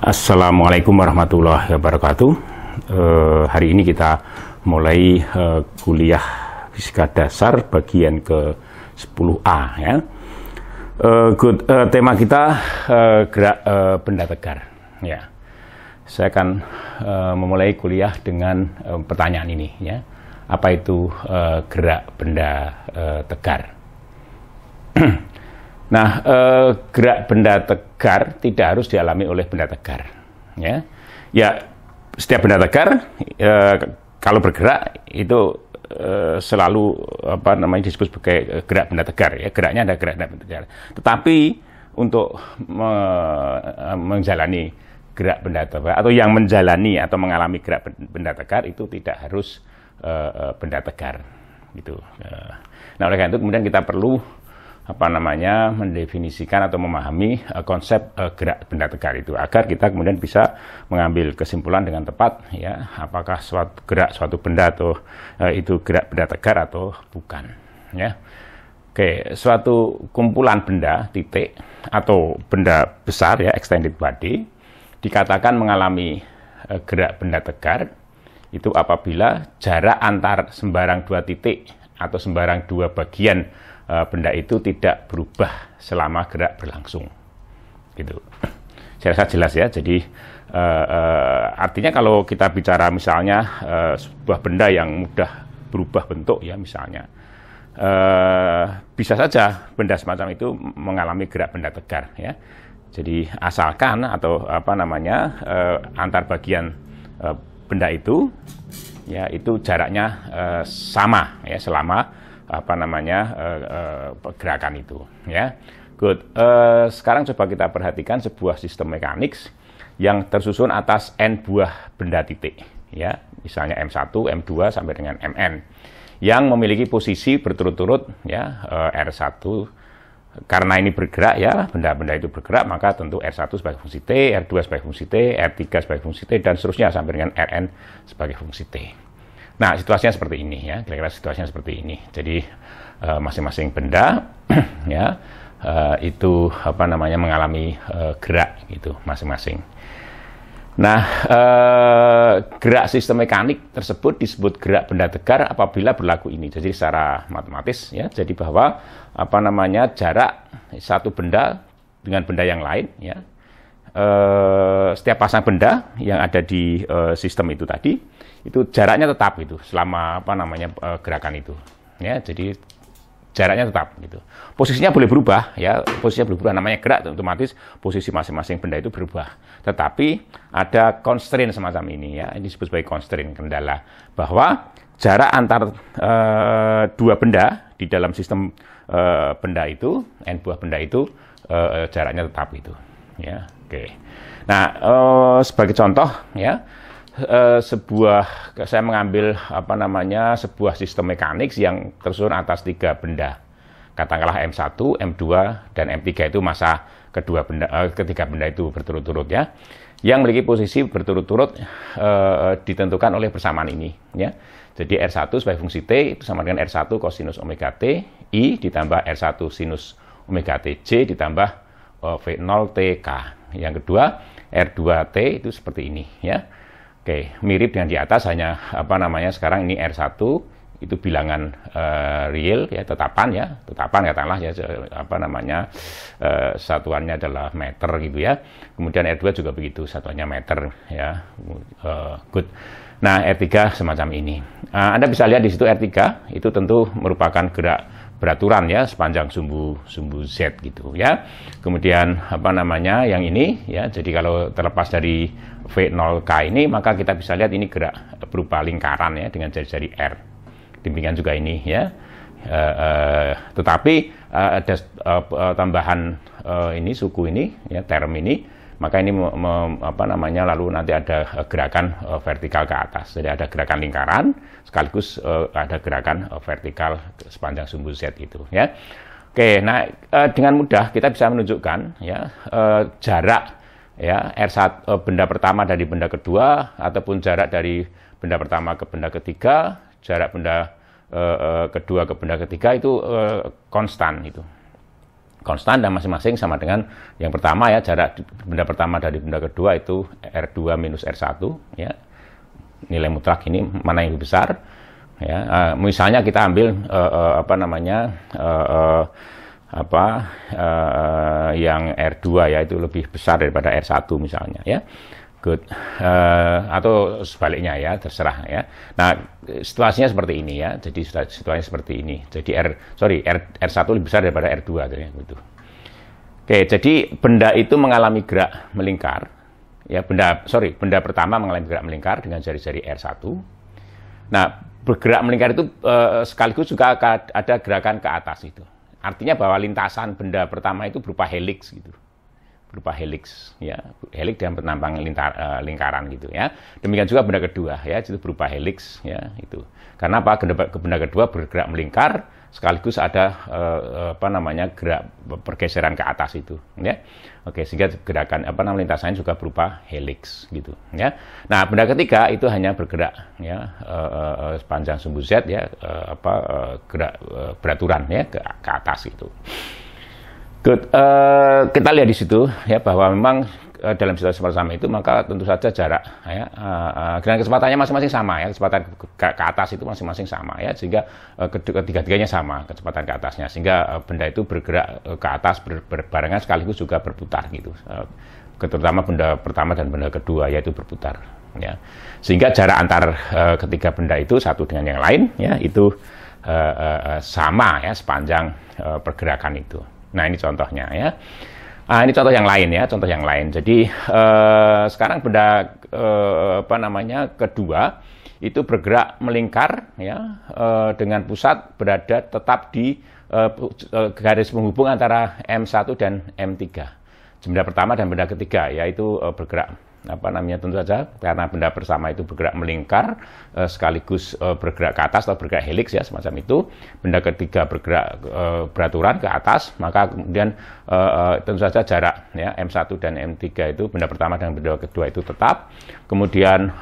Assalamualaikum warahmatullahi wabarakatuh. Hari ini kita mulai kuliah fisika dasar bagian ke 10A ya. Tema kita gerak benda tegar ya. Saya akan memulai kuliah dengan pertanyaan ini ya. Apa itu gerak benda tegar? Nah, gerak benda tegar tidak harus dialami oleh benda tegar. Ya, setiap benda tegar kalau bergerak itu selalu disebut sebagai gerak benda tegar. Ya, geraknya ada gerak benda tegar. Tetapi untuk menjalani gerak benda tegar atau yang menjalani atau mengalami gerak benda tegar itu tidak harus benda tegar, gitu. Nah, oleh karena itu kemudian kita perlu mendefinisikan atau memahami konsep gerak benda tegar itu agar kita kemudian bisa mengambil kesimpulan dengan tepat ya, apakah suatu benda atau itu gerak benda tegar atau bukan ya. Oke, suatu kumpulan benda titik atau benda besar ya, extended body dikatakan mengalami gerak benda tegar itu apabila jarak antar sembarang dua titik atau sembarang dua bagian benda itu tidak berubah selama gerak berlangsung, gitu. Saya rasa jelas ya. Jadi artinya kalau kita bicara misalnya sebuah benda yang mudah berubah bentuk ya, misalnya bisa saja benda semacam itu mengalami gerak benda tegar ya. Jadi asalkan atau antar bagian benda itu ya itu jaraknya sama ya selama gerakan itu ya. Good. Sekarang coba kita perhatikan sebuah sistem mekanik yang tersusun atas n buah benda titik ya, misalnya M1, M2 sampai dengan Mn yang memiliki posisi berturut-turut ya, R1 karena ini bergerak ya, benda-benda itu bergerak maka tentu R1 sebagai fungsi T, R2 sebagai fungsi T, R3 sebagai fungsi T dan seterusnya sampai dengan Rn sebagai fungsi T. Nah, situasinya seperti ini ya, kira-kira situasinya seperti ini. Jadi masing-masing benda ya itu mengalami gerak gitu masing-masing. Nah, gerak sistem mekanik tersebut disebut gerak benda tegar apabila berlaku ini. Jadi secara matematis ya, jadi bahwa jarak satu benda dengan benda yang lain ya, setiap pasang benda yang ada di sistem itu tadi itu jaraknya tetap gitu selama gerakan itu ya. Jadi jaraknya tetap gitu. Posisinya boleh berubah ya, posisinya boleh berubah, namanya gerak otomatis posisi masing-masing benda itu berubah. Tetapi ada constraint semacam ini ya, ini disebut sebagai constraint, kendala bahwa jarak antar dua benda di dalam sistem benda itu, n buah benda itu jaraknya tetap itu ya. Oke. Nah, sebagai contoh ya, saya mengambil sebuah sistem mekanik yang tersusun atas tiga benda, katakanlah M1, M2 dan M3 itu masa ketiga benda itu berturut-turut ya, yang memiliki posisi berturut-turut ditentukan oleh persamaan ini ya. Jadi R1 sebagai fungsi T itu sama dengan R1 cosinus omega T I ditambah R1 sinus omega T J ditambah V0 TK. Yang kedua R2T itu seperti ini ya. Oke, mirip dengan di atas, hanya sekarang ini R1 itu bilangan real ya, tetapan katakanlah ya, satuannya adalah meter gitu ya. Kemudian R2 juga begitu, satuannya meter ya. Good. Nah, R3 semacam ini. Anda bisa lihat di situ R3 itu tentu merupakan gerak beraturan ya sepanjang sumbu Z gitu ya. Kemudian yang ini ya, jadi kalau terlepas dari V0K ini maka kita bisa lihat ini gerak berupa lingkaran ya dengan jari-jari R. Demikian juga ini ya. Tetapi ada tambahan ini suku ini ya, term ini, maka ini lalu nanti ada gerakan vertikal ke atas. Jadi ada gerakan lingkaran sekaligus ada gerakan vertikal sepanjang sumbu Z itu ya. Oke, nah dengan mudah kita bisa menunjukkan ya jarak ya R1 benda pertama dari benda kedua ataupun jarak dari benda pertama ke benda ketiga, jarak benda kedua ke benda ketiga itu konstan itu. konstan dan masing-masing sama dengan yang pertama ya, jarak benda pertama dari benda kedua itu R2 minus R1 ya. Nilai mutlak ini mana yang lebih besar ya. Misalnya kita ambil yang R2 ya, itu lebih besar daripada R1 misalnya ya. Good. Atau sebaliknya ya, terserah ya. Nah, situasinya seperti ini ya. Jadi situasinya seperti ini. Jadi R1 lebih besar daripada R2 gitu. Oke, jadi benda itu mengalami gerak melingkar ya, benda pertama mengalami gerak melingkar dengan jari-jari R1. Nah, bergerak melingkar itu sekaligus juga ada gerakan ke atas itu. Artinya bahwa lintasan benda pertama itu berupa helix gitu. Berupa helix ya, helix dan penambang lingkaran gitu ya. Demikian juga benda kedua ya, itu berupa helix ya itu. Karena apa? Benda kedua bergerak melingkar sekaligus ada gerak pergeseran ke atas itu ya. Oke, sehingga gerakan lintasannya juga berupa helix gitu ya. Nah, benda ketiga itu hanya bergerak ya sepanjang sumbu Z ya, gerak beraturan ya ke atas itu. Good. Kita lihat di situ ya bahwa memang dalam situasi seperti itu maka tentu saja jarak ya dengan kecepatannya masing-masing sama ya, kecepatan ke atas itu masing-masing sama ya, sehingga ketiga-tiganya sama kecepatan ke atasnya, sehingga benda itu bergerak ke atas berbarengan sekaligus juga berputar gitu, terutama benda pertama dan benda kedua yaitu berputar ya, sehingga jarak antar ketiga benda itu satu dengan yang lain ya itu sama ya sepanjang pergerakan itu. Nah, ini contohnya ya. Ini contoh yang lain ya, contoh yang lain. Jadi sekarang benda kedua itu bergerak melingkar ya dengan pusat berada tetap di garis penghubung antara M1 dan M3. Benda pertama dan benda ketiga yaitu bergerak tentu saja karena benda bersama itu bergerak melingkar sekaligus bergerak ke atas atau bergerak helix ya, semacam itu. Benda ketiga bergerak beraturan ke atas, maka kemudian tentu saja jarak ya M1 dan M3 itu benda pertama dan benda kedua itu tetap. Kemudian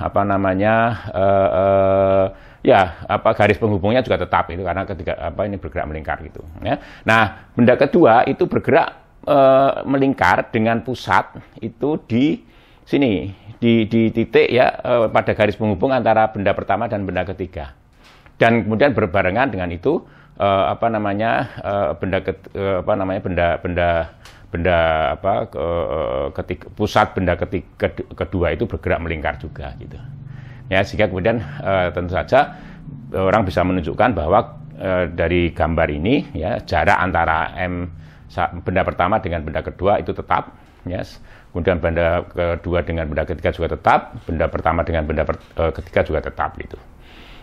garis penghubungnya juga tetap itu karena ketiga ini bergerak melingkar gitu ya. Nah, benda kedua itu bergerak melingkar dengan pusat itu di sini di titik ya pada garis penghubung antara benda pertama dan benda ketiga, dan kemudian berbarengan dengan itu pusat benda kedua itu bergerak melingkar juga gitu ya, sehingga kemudian tentu saja orang bisa menunjukkan bahwa dari gambar ini ya jarak antara benda pertama dengan benda kedua itu tetap yes. Kemudian benda kedua dengan benda ketiga juga tetap, benda pertama dengan benda ketiga juga tetap gitu.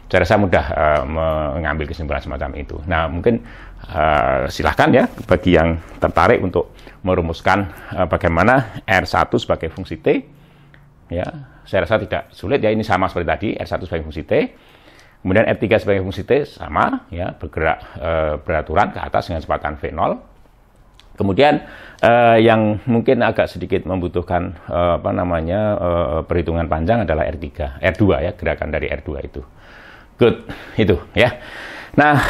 Saya rasa mudah mengambil kesimpulan semacam itu. Nah, mungkin silahkan ya bagi yang tertarik untuk merumuskan bagaimana R1 sebagai fungsi T. Ya, saya rasa tidak sulit ya, ini sama seperti tadi, R1 sebagai fungsi T. Kemudian R3 sebagai fungsi T sama ya, bergerak beraturan ke atas dengan kecepatan V0. Kemudian yang mungkin agak sedikit membutuhkan perhitungan panjang adalah R2 ya, gerakan dari R2 itu. Good, itu ya. Nah,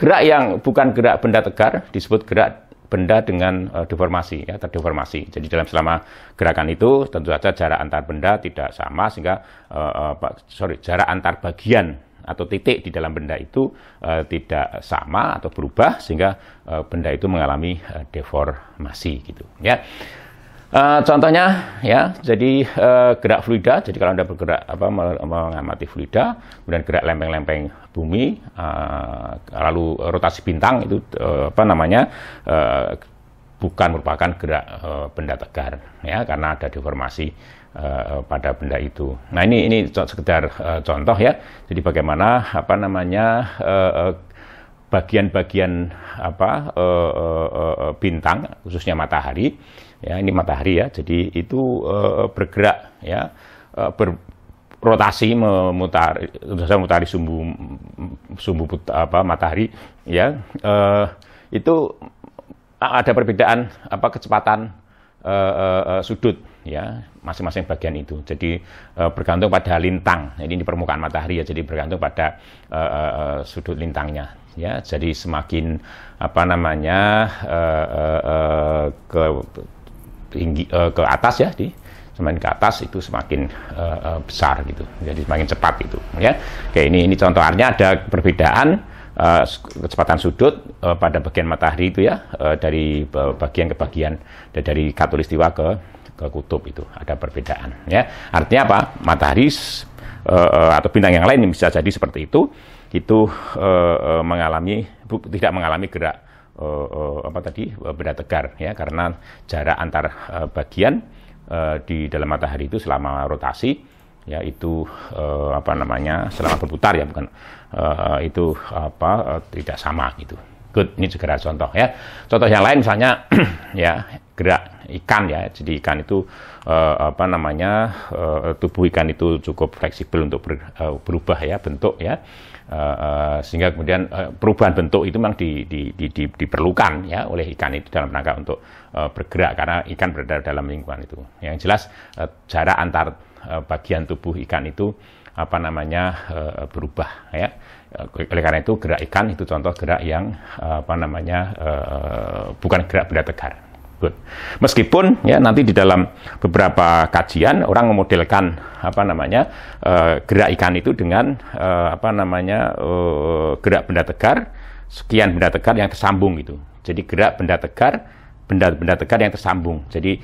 gerak yang bukan gerak benda tegar disebut gerak benda dengan deformasi ya, terdeformasi. Jadi selama gerakan itu tentu saja jarak antar benda tidak sama, sehingga jarak antar bagian atau titik di dalam benda itu tidak sama atau berubah, sehingga benda itu mengalami deformasi gitu ya. Contohnya ya, jadi gerak fluida. Jadi kalau Anda bergerak mengamati fluida, kemudian gerak lempeng-lempeng bumi, lalu rotasi bintang itu bukan merupakan gerak benda tegar ya, karena ada deformasi pada benda itu. Nah, ini sekedar contoh ya. Jadi bagaimana bagian-bagian bintang khususnya matahari ya, ini matahari ya. Jadi itu bergerak ya, berotasi memutari sumbu matahari ya. Itu ada perbedaan kecepatan sudut ya, masing-masing bagian itu. Jadi bergantung pada lintang. Jadi ini permukaan matahari ya, jadi bergantung pada sudut lintangnya ya. Jadi semakin apa namanya ke tinggi ke atas ya, semakin ke atas itu semakin besar gitu. Jadi semakin cepat itu ya. Oke, ini contohnya ada perbedaan kecepatan sudut pada bagian matahari itu ya, dari bagian ke bagian, dari khatulistiwa ke kutub itu ada perbedaan ya. Artinya apa? Matahari atau bintang yang lain yang bisa jadi seperti itu tidak mengalami gerak benda tegar ya, karena jarak antar bagian di dalam matahari itu selama rotasi ya itu selama berputar ya, bukan tidak sama gitu. Good, ini juga ada contoh ya. Contoh yang lain misalnya ya gerak ikan ya. Jadi ikan itu tubuh ikan itu cukup fleksibel untuk berubah ya bentuk ya. Sehingga kemudian perubahan bentuk itu memang diperlukan ya oleh ikan itu dalam rangka untuk bergerak, karena ikan berada dalam lingkungan itu. Yang jelas jarak antar bagian tubuh ikan itu berubah ya. Oleh karena itu gerak ikan itu contoh gerak yang bukan gerak benda tegar. Good. Meskipun ya nanti di dalam beberapa kajian orang memodelkan gerak ikan itu dengan gerak benda tegar, sekian benda tegar yang tersambung gitu. Jadi gerak benda tegar yang tersambung. Jadi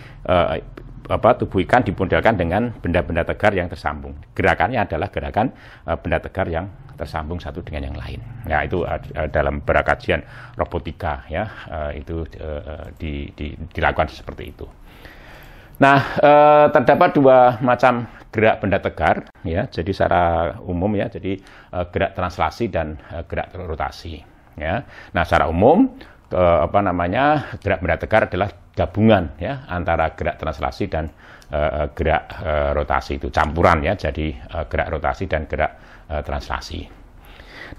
tubuh ikan dimodelkan dengan benda-benda tegar yang tersambung. Gerakannya adalah gerakan benda tegar yang tersambung satu dengan yang lain. Ya, itu dalam kajian robotika ya, itu dilakukan seperti itu. Nah, terdapat dua macam gerak benda tegar ya. Jadi secara umum ya, jadi gerak translasi dan gerak rotasi ya. Nah, secara umum gerak benda tegar adalah gabungan ya antara gerak translasi dan gerak rotasi, itu campuran ya, jadi gerak rotasi dan gerak translasi.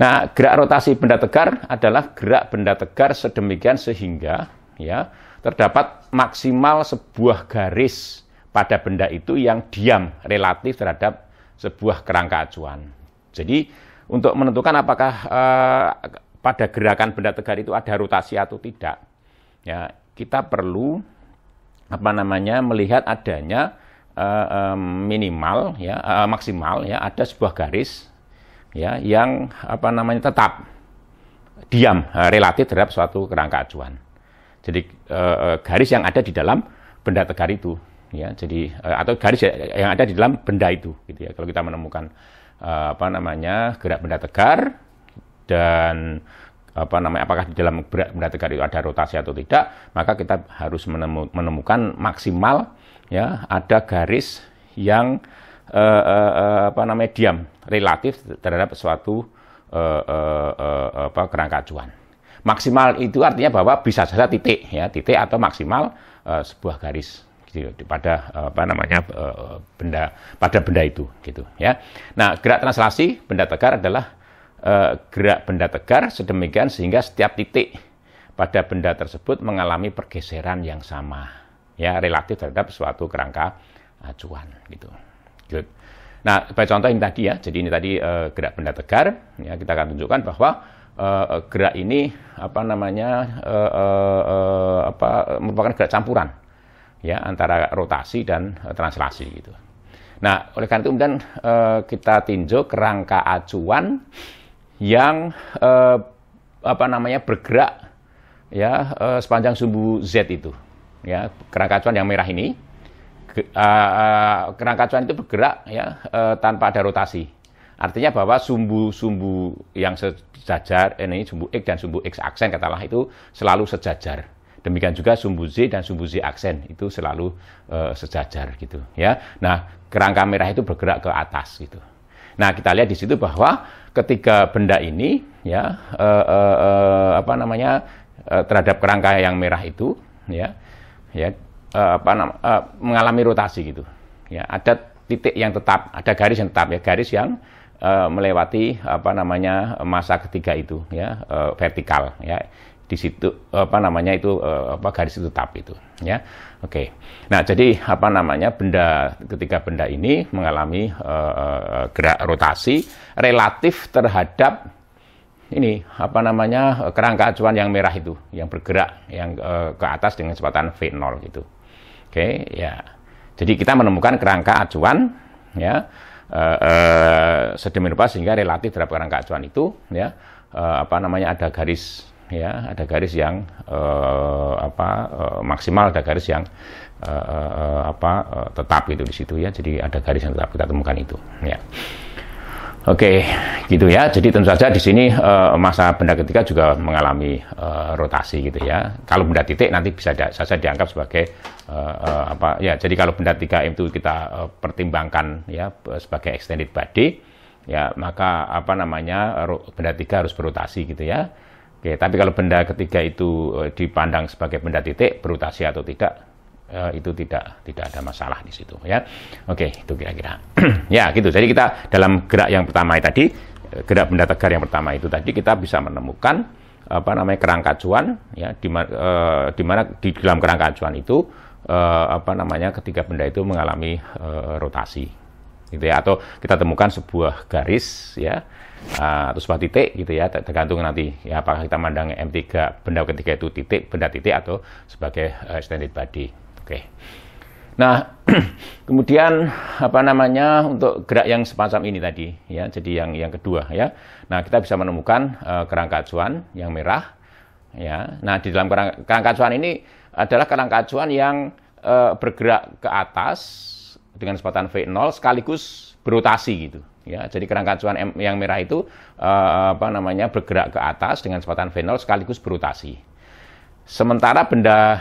Nah, gerak rotasi benda tegar adalah gerak benda tegar sedemikian sehingga ya terdapat maksimal sebuah garis pada benda itu yang diam relatif terhadap sebuah kerangka acuan. Jadi untuk menentukan apakah pada gerakan benda tegar itu ada rotasi atau tidak, ya kita perlu melihat adanya minimal ya maksimal ya ada sebuah garis ya yang tetap diam relatif terhadap suatu kerangka acuan. Jadi garis yang ada di dalam benda tegar itu ya, jadi atau garis yang ada di dalam benda itu gitu ya. Kalau kita menemukan gerak benda tegar dan apakah di dalam gerak benda tegar itu ada rotasi atau tidak, maka kita harus menemukan maksimal ya ada garis yang diam relatif terhadap suatu kerangka acuan. Maksimal itu artinya bahwa bisa saja titik ya, titik atau maksimal sebuah garis gitu, pada benda itu gitu ya. Nah, gerak translasi benda tegar adalah gerak benda tegar sedemikian sehingga setiap titik pada benda tersebut mengalami pergeseran yang sama ya relatif terhadap suatu kerangka acuan gitu. Good. Nah, sebagai contoh ini tadi ya, jadi ini tadi gerak benda tegar ya, kita akan tunjukkan bahwa gerak ini merupakan gerak campuran ya antara rotasi dan translasi gitu. Nah, oleh karena itu kemudian kita tinjau kerangka acuan yang bergerak ya sepanjang sumbu Z itu ya, kerangka acuan yang merah ini kerangka acuan itu bergerak ya tanpa ada rotasi. Artinya bahwa sumbu-sumbu yang sejajar, ini sumbu X dan sumbu X aksen katakanlah itu selalu sejajar. Demikian juga sumbu Z dan sumbu Z aksen itu selalu sejajar gitu ya. Nah, kerangka merah itu bergerak ke atas gitu. Nah, kita lihat di situ bahwa ketiga benda ini ya terhadap kerangka yang merah itu ya mengalami rotasi gitu. Ya, ada titik yang tetap, ada garis yang tetap ya, garis yang melewati masa ketiga itu ya, vertikal ya. Di situ garis itu tetap itu ya. Oke. Nah, jadi ketiga benda ini mengalami gerak rotasi relatif terhadap ini apa namanya kerangka acuan yang merah itu yang bergerak yang ke atas dengan kecepatan V0 gitu. Oke, ya. Jadi kita menemukan kerangka acuan ya sedemikian rupa sehingga relatif terhadap kerangka acuan itu ya apa namanya ada garis ya, ada garis yang maksimal, ada garis yang tetap gitu di situ ya. Jadi ada garis yang tetap kita temukan itu ya. Oke, gitu ya. Jadi tentu saja di sini masa benda ketiga juga mengalami rotasi gitu ya. Kalau benda titik nanti bisa saja dianggap sebagai ya. Jadi kalau benda 3M itu kita pertimbangkan ya sebagai extended body, ya maka apa namanya benda 3 harus berotasi gitu ya. Oke, tapi kalau benda ketiga itu dipandang sebagai benda titik berotasi atau tidak, itu tidak ada masalah di situ ya. Oke, itu kira-kira ya gitu. Jadi kita dalam gerak yang pertama tadi, gerak benda tegar yang pertama itu tadi kita bisa menemukan apa namanya kerangka acuan ya, di mana di dalam kerangka acuan itu apa namanya ketiga benda itu mengalami rotasi gitu ya, atau kita temukan sebuah garis ya atau sebuah titik gitu ya, tergantung nanti ya apakah kita mandang M3 benda ketiga itu titik, benda titik atau sebagai extended body. Oke. Nah, kemudian apa namanya untuk gerak yang semacam ini tadi ya. Jadi yang kedua ya. Nah, kita bisa menemukan kerangka acuan yang merah ya. Nah, di dalam kerangka acuan ini adalah kerangka acuan yang bergerak ke atas dengan kecepatan V0 sekaligus berotasi gitu ya. Jadi kerangka acuan yang merah itu apa namanya bergerak ke atas dengan kecepatan V0 sekaligus berotasi. Sementara benda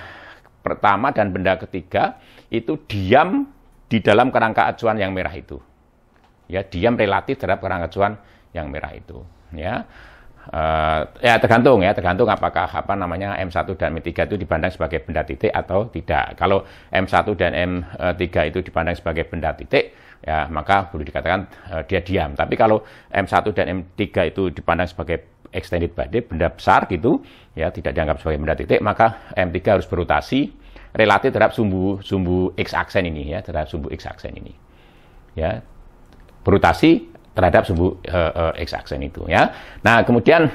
pertama dan benda ketiga itu diam di dalam kerangka acuan yang merah itu. Ya, diam relatif terhadap kerangka acuan yang merah itu, ya. Ya tergantung apakah apa namanya M1 dan M3 itu dipandang sebagai benda titik atau tidak. Kalau M1 dan M3 itu dipandang sebagai benda titik, ya maka boleh dikatakan dia diam. Tapi kalau M1 dan M3 itu dipandang sebagai extended body, benda besar gitu, ya tidak dianggap sebagai benda titik, maka M3 harus berotasi relatif terhadap sumbu X aksen ini ya, terhadap sumbu X aksen ini. Ya, berotasi terhadap sumbu X aksen itu ya. Nah, kemudian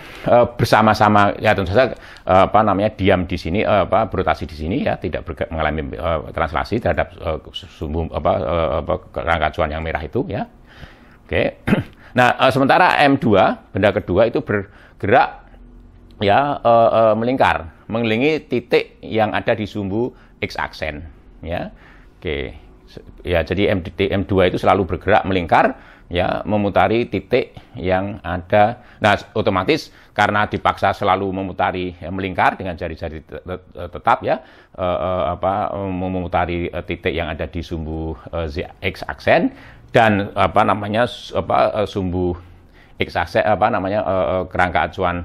bersama-sama ya tentu saja apa namanya diam di sini berotasi di sini ya, tidak mengalami translasi terhadap sumbu kerangka acuan yang merah itu ya. Oke. Nah, sementara M2 benda kedua itu bergerak ya melingkar, mengelilingi titik yang ada di sumbu X aksen ya. Oke. Ya, jadi M2 itu selalu bergerak melingkar ya, memutari titik yang ada. Nah, otomatis karena dipaksa selalu memutari melingkar dengan jari-jari tetap ya, memutari titik yang ada di sumbu X aksen dan apa namanya sumbu X aksen kerangka acuan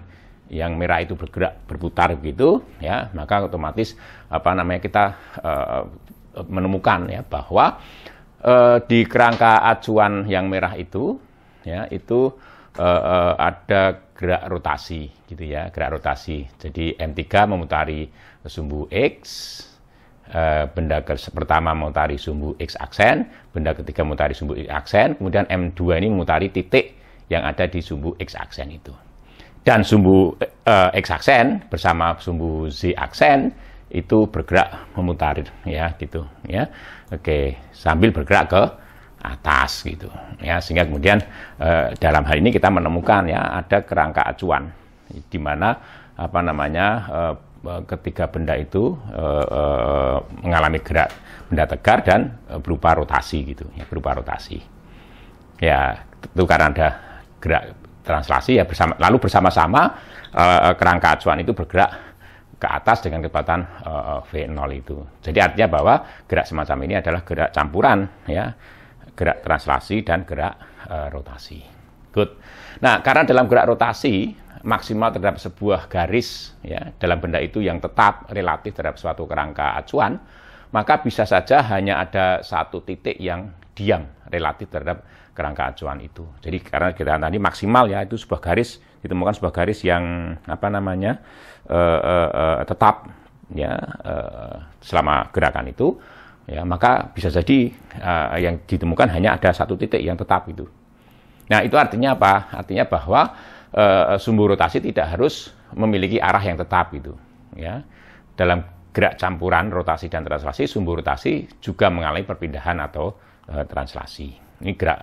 yang merah itu bergerak berputar begitu ya, maka otomatis apa namanya kita menemukan ya bahwa di kerangka acuan yang merah itu ya itu ada gerak rotasi gitu ya, gerak rotasi. Jadi M3 memutari sumbu X, benda pertama memutari sumbu X aksen, benda ketiga memutari sumbu X aksen, kemudian M2 ini memutari titik yang ada di sumbu X aksen itu. Dan sumbu X aksen bersama sumbu Z aksen itu bergerak memutar ya gitu ya. Oke, sambil bergerak ke atas gitu ya, sehingga kemudian dalam hal ini kita menemukan ya ada kerangka acuan di mana apa namanya ketiga benda itu mengalami gerak benda tegar dan berupa rotasi gitu ya, berupa rotasi ya, itu karena ada gerak translasi ya, lalu bersama-sama kerangka acuan itu bergerak ke atas dengan kecepatan V0 itu. Jadi artinya bahwa gerak semacam ini adalah gerak campuran ya, gerak translasi dan gerak rotasi. Good. Nah, karena dalam gerak rotasi maksimal terhadap sebuah garis ya dalam benda itu yang tetap relatif terhadap suatu kerangka acuan, maka bisa saja hanya ada satu titik yang diam relatif terhadap kerangka acuan itu. Jadi karena kita tadi maksimal ya itu sebuah garis, ditemukan sebuah garis yang apa namanya tetap ya selama gerakan itu ya, maka bisa jadi yang ditemukan hanya ada satu titik yang tetap itu. Nah, itu artinya apa? Artinya bahwa sumbu rotasi tidak harus memiliki arah yang tetap gitu, ya. Dalam gerak campuran rotasi dan translasi, sumbu rotasi juga mengalami perpindahan atau translasi. Ini gerak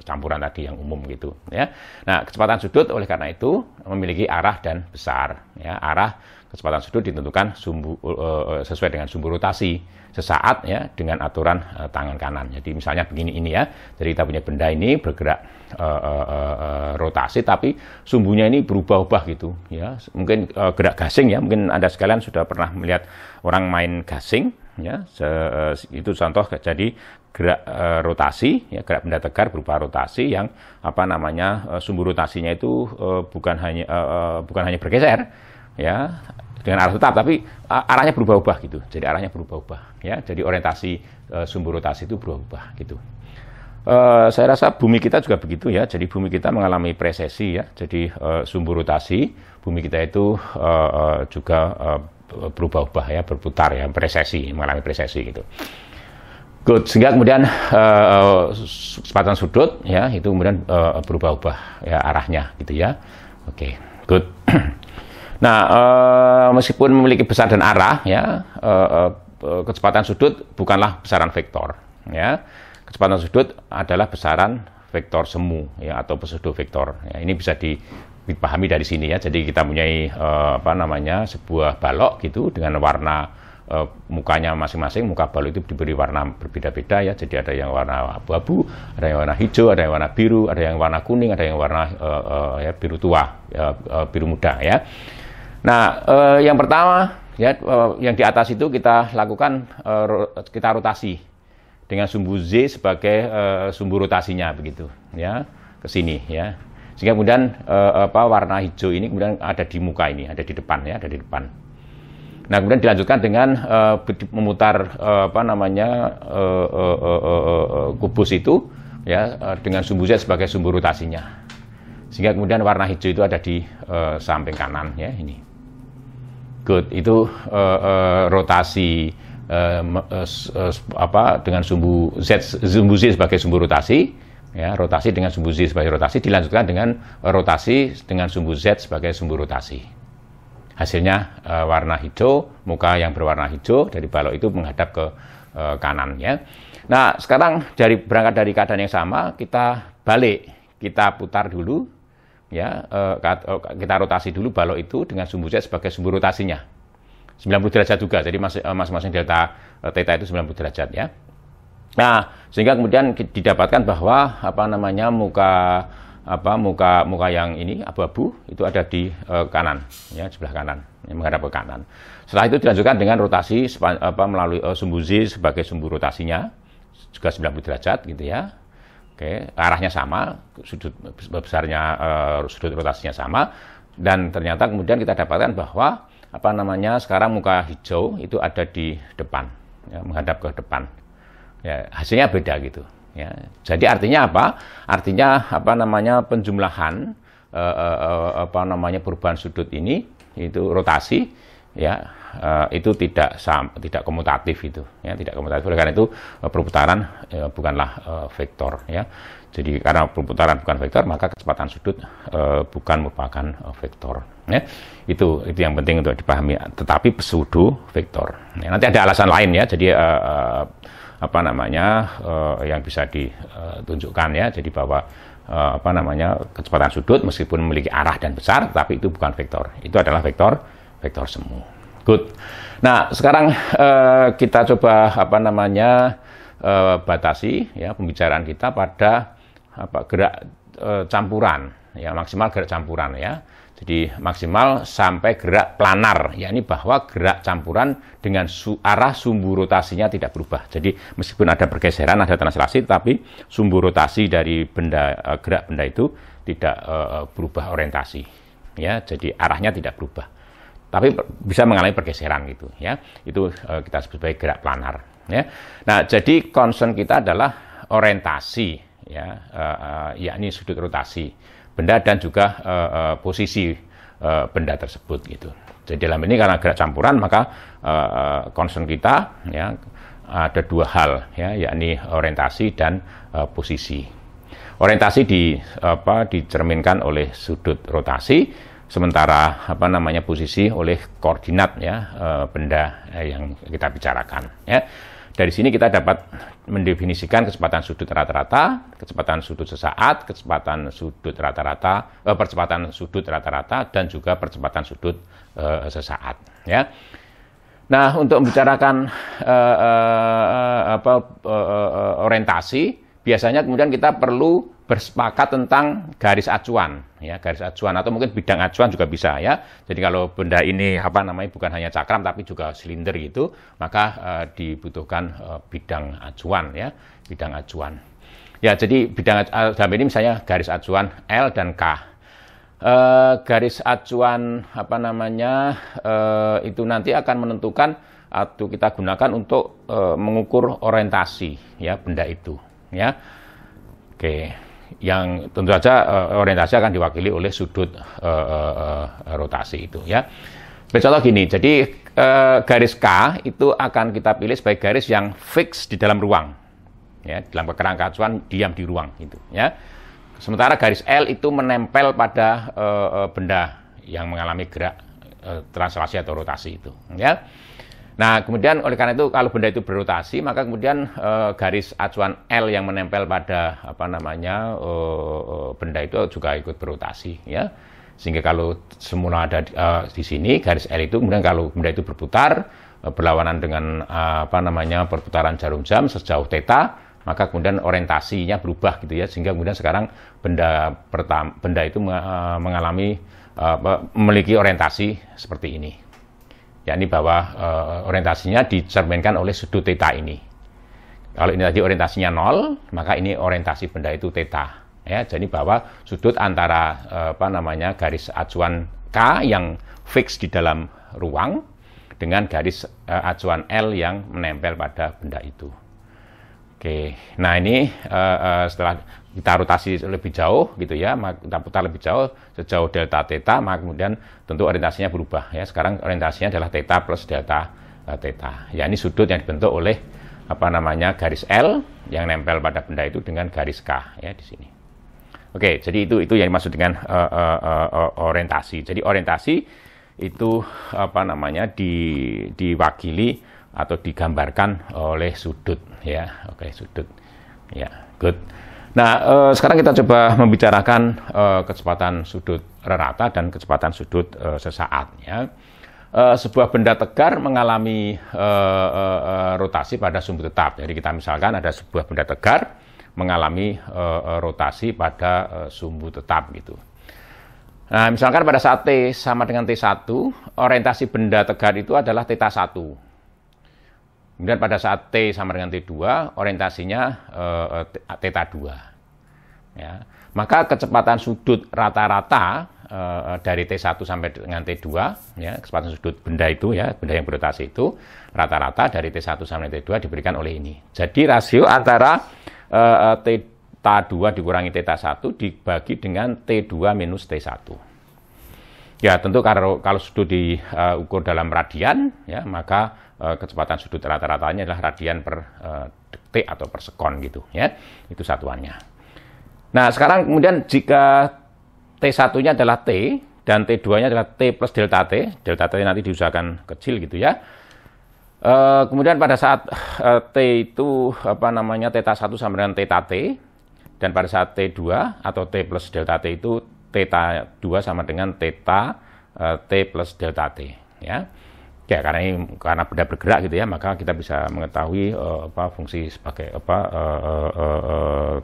campuran tadi yang umum gitu, ya. Nah, kecepatan sudut oleh karena itu memiliki arah dan besar, ya. Arah kecepatan sudut ditentukan sesuai dengan sumbu rotasi sesaat, ya, dengan aturan tangan kanan. Jadi misalnya begini ini, ya. Jadi kita punya benda ini bergerak rotasi, tapi sumbunya ini berubah-ubah gitu, ya. Mungkin gerak gasing, ya. Mungkin Anda sekalian sudah pernah melihat orang main gasing, ya. Itu contoh. Jadi gerak rotasi, ya, gerak benda tegar berupa rotasi yang sumbu rotasinya itu bukan hanya bergeser, ya, dengan arah tetap, tapi arahnya berubah-ubah gitu. Jadi arahnya berubah-ubah, ya. Jadi orientasi sumbu rotasi itu berubah gitu. Saya rasa bumi kita juga begitu, ya. Jadi bumi kita mengalami precesi, ya. Jadi sumbu rotasi bumi kita itu juga berubah-ubah, ya, berputar, ya, precesi, mengalami precesi gitu. Good. Sehingga kemudian kecepatan sudut, ya, itu kemudian berubah-ubah, ya, arahnya gitu, ya. Oke, good. Nah, meskipun memiliki besar dan arah, ya, kecepatan sudut bukanlah besaran vektor, ya. Kecepatan sudut adalah besaran vektor semu, ya, atau pseudo vektor. Ya, ini bisa dipahami dari sini, ya. Jadi kita mempunyai sebuah balok gitu dengan warna mukanya masing-masing. Muka balok itu diberi warna berbeda-beda, ya. Jadi ada yang warna abu-abu, ada yang warna hijau, ada yang warna biru, ada yang warna kuning, ada yang warna ya, biru tua, ya, biru muda, ya. Nah, yang pertama, ya, yang di atas itu kita lakukan kita rotasi dengan sumbu Z sebagai sumbu rotasinya begitu, ya, ke sini, ya. Sehingga kemudian warna hijau ini kemudian ada di muka ini, ada di depan, ya, ada di depan. Nah, kemudian dilanjutkan dengan memutar kubus itu, ya, dengan sumbu Z sebagai sumbu rotasinya. Sehingga kemudian warna hijau itu ada di samping kanan, ya, ini. Good. Itu rotasi dengan sumbu Z sebagai sumbu rotasi, ya, rotasi dengan sumbu Z sebagai rotasi, dilanjutkan dengan rotasi dengan sumbu Z sebagai sumbu rotasi. Hasilnya warna hijau, muka yang berwarna hijau dari balok itu menghadap ke kanan, ya. Nah, sekarang berangkat dari keadaan yang sama, kita balik, kita putar dulu, ya, kita rotasi dulu balok itu dengan sumbu Z sebagai sumbu rotasinya. 90 derajat juga, jadi masing-masing delta theta itu 90 derajat, ya. Nah, sehingga kemudian didapatkan bahwa muka yang ini abu-abu itu ada di kanan, ya, sebelah kanan, yang menghadap ke kanan. Setelah itu dilanjutkan dengan rotasi melalui sumbu Z sebagai sumbu rotasinya juga 90 derajat gitu, ya. Oke, arahnya sama, sudut besarnya sudut rotasinya sama, dan ternyata kemudian kita dapatkan bahwa sekarang muka hijau itu ada di depan, ya, menghadap ke depan. Ya, hasilnya beda gitu, ya. Jadi artinya apa? Artinya penjumlahan perubahan sudut ini itu rotasi, ya, itu tidak komutatif itu, ya, tidak komutatif. Oleh karena itu perputaran bukanlah vektor, ya. Jadi karena perputaran bukan vektor, maka kecepatan sudut bukan merupakan vektor, ya. Itu yang penting untuk dipahami. Tetapi pseudo vektor. Ya, nanti ada alasan lain, ya. Jadi yang bisa ditunjukkan, ya. Jadi bahwa kecepatan sudut meskipun memiliki arah dan besar, tapi itu bukan vektor. Itu adalah vektor semu. Good. Nah, sekarang kita coba batasi, ya, pembicaraan kita pada gerak campuran, ya, maksimal gerak campuran, ya. Jadi maksimal sampai gerak planar, yakni bahwa gerak campuran dengan arah sumbu rotasinya tidak berubah. Jadi meskipun ada pergeseran, ada translasi, tapi sumbu rotasi dari gerak benda itu tidak berubah orientasi, ya. Jadi arahnya tidak berubah, tapi bisa mengalami pergeseran gitu, ya. Itu kita sebut sebagai gerak planar, ya. Nah, jadi concern kita adalah orientasi, ya, yakni sudut rotasi benda dan juga posisi benda tersebut gitu. Jadi dalam ini karena gerak campuran, maka concern kita, ya, ada dua hal, ya, yakni orientasi dan posisi. Orientasi dicerminkan oleh sudut rotasi, sementara posisi oleh koordinat ya benda yang kita bicarakan ya. Dari sini kita dapat mendefinisikan kecepatan sudut rata-rata, kecepatan sudut sesaat, kecepatan sudut rata-rata, percepatan sudut rata-rata, dan juga percepatan sudut sesaat ya. Nah, untuk membicarakan orientasi, biasanya kemudian kita perlu bersepakat tentang garis acuan, ya, garis acuan atau mungkin bidang acuan juga bisa ya. Jadi kalau benda ini bukan hanya cakram tapi juga silinder gitu, maka dibutuhkan bidang acuan ya, bidang acuan. Ya, jadi bidang dalam ini misalnya garis acuan L dan K. Garis acuan itu nanti akan menentukan atau kita gunakan untuk mengukur orientasi ya benda itu ya. Oke, yang tentu saja orientasi akan diwakili oleh sudut rotasi itu ya. Contoh gini, jadi garis K itu akan kita pilih sebagai garis yang fix di dalam ruang ya, dalam kerangka acuan diam di ruang itu ya. Sementara garis L itu menempel pada benda yang mengalami gerak translasi atau rotasi itu ya. Nah, kemudian oleh karena itu kalau benda itu berrotasi, maka kemudian garis acuan L yang menempel pada benda itu juga ikut berrotasi ya. Sehingga kalau semula ada di sini garis L itu, kemudian kalau benda itu berputar berlawanan dengan perputaran jarum jam sejauh theta, maka kemudian orientasinya berubah gitu ya. Sehingga kemudian sekarang benda itu memiliki orientasi seperti ini. Yakni bahwa orientasinya dicerminkan oleh sudut theta ini. Kalau ini tadi orientasinya 0, maka ini orientasi benda itu theta. Ya, jadi bahwa sudut antara garis acuan K yang fix di dalam ruang dengan garis acuan L yang menempel pada benda itu. Oke, nah ini setelah kita rotasi lebih jauh gitu ya, kita putar lebih jauh sejauh delta theta, maka kemudian tentu orientasinya berubah ya. Sekarang orientasinya adalah theta plus delta theta. Ya, ini sudut yang dibentuk oleh garis L yang nempel pada benda itu dengan garis K ya di sini. Oke, jadi itu yang dimaksud dengan orientasi. Jadi orientasi itu diwakili atau digambarkan oleh sudut ya. Oke, sudut. Ya, good. Nah, sekarang kita coba membicarakan kecepatan sudut rata dan kecepatan sudut sesaat ya. Sebuah benda tegar mengalami rotasi pada sumbu tetap. Jadi kita misalkan ada sebuah benda tegar mengalami rotasi pada sumbu tetap gitu. Nah, misalkan pada saat T sama dengan T1, orientasi benda tegar itu adalah theta 1. Kemudian pada saat T sama dengan T2, orientasinya theta 2. Ya. Maka kecepatan sudut rata-rata dari T1 sampai dengan T2, ya, kecepatan sudut benda itu, ya, benda yang berotasi itu, rata-rata dari T1 sampai T2 diberikan oleh ini. Jadi rasio antara theta 2 dikurangi theta 1 dibagi dengan T2 minus T1. Ya, tentu kalau sudut diukur dalam radian, ya, maka kecepatan sudut rata-ratanya adalah radian per detik atau per sekon gitu ya. Itu satuannya. Nah, sekarang kemudian jika T1-nya adalah T dan T2-nya adalah T plus delta T nanti diusahakan kecil gitu ya. Kemudian pada saat T itu theta 1 sama dengan theta T, dan pada saat T2 atau T plus delta T itu theta 2 sama dengan theta T plus delta T ya. Ya, karena benda bergerak gitu ya, maka kita bisa mengetahui fungsi sebagai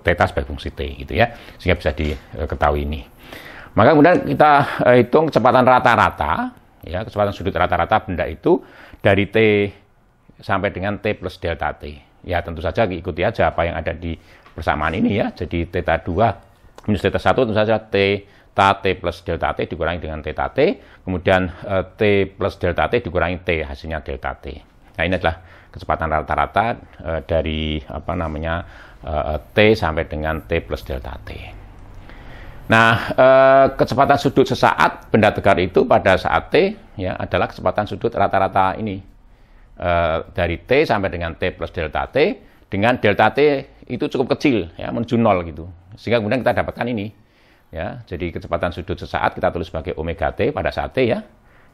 theta sebagai fungsi T gitu ya, sehingga bisa diketahui ini. Maka kemudian kita hitung kecepatan rata-rata, ya, kecepatan sudut rata-rata benda itu dari T sampai dengan T plus delta T. Ya, tentu saja ikuti aja apa yang ada di persamaan ini ya. Jadi theta 2 minus theta 1 tentu saja T plus delta T dikurangi dengan theta T, kemudian T plus delta T dikurangi T, hasilnya delta T. Nah, ini adalah kecepatan rata-rata dari T sampai dengan T plus delta T. Nah, kecepatan sudut sesaat benda tegar itu pada saat T ya adalah kecepatan sudut rata-rata ini dari T sampai dengan T plus delta T, dengan delta T itu cukup kecil ya, menuju 0 gitu. Sehingga kemudian kita dapatkan ini ya. Jadi kecepatan sudut sesaat kita tulis sebagai omega t pada saat t ya.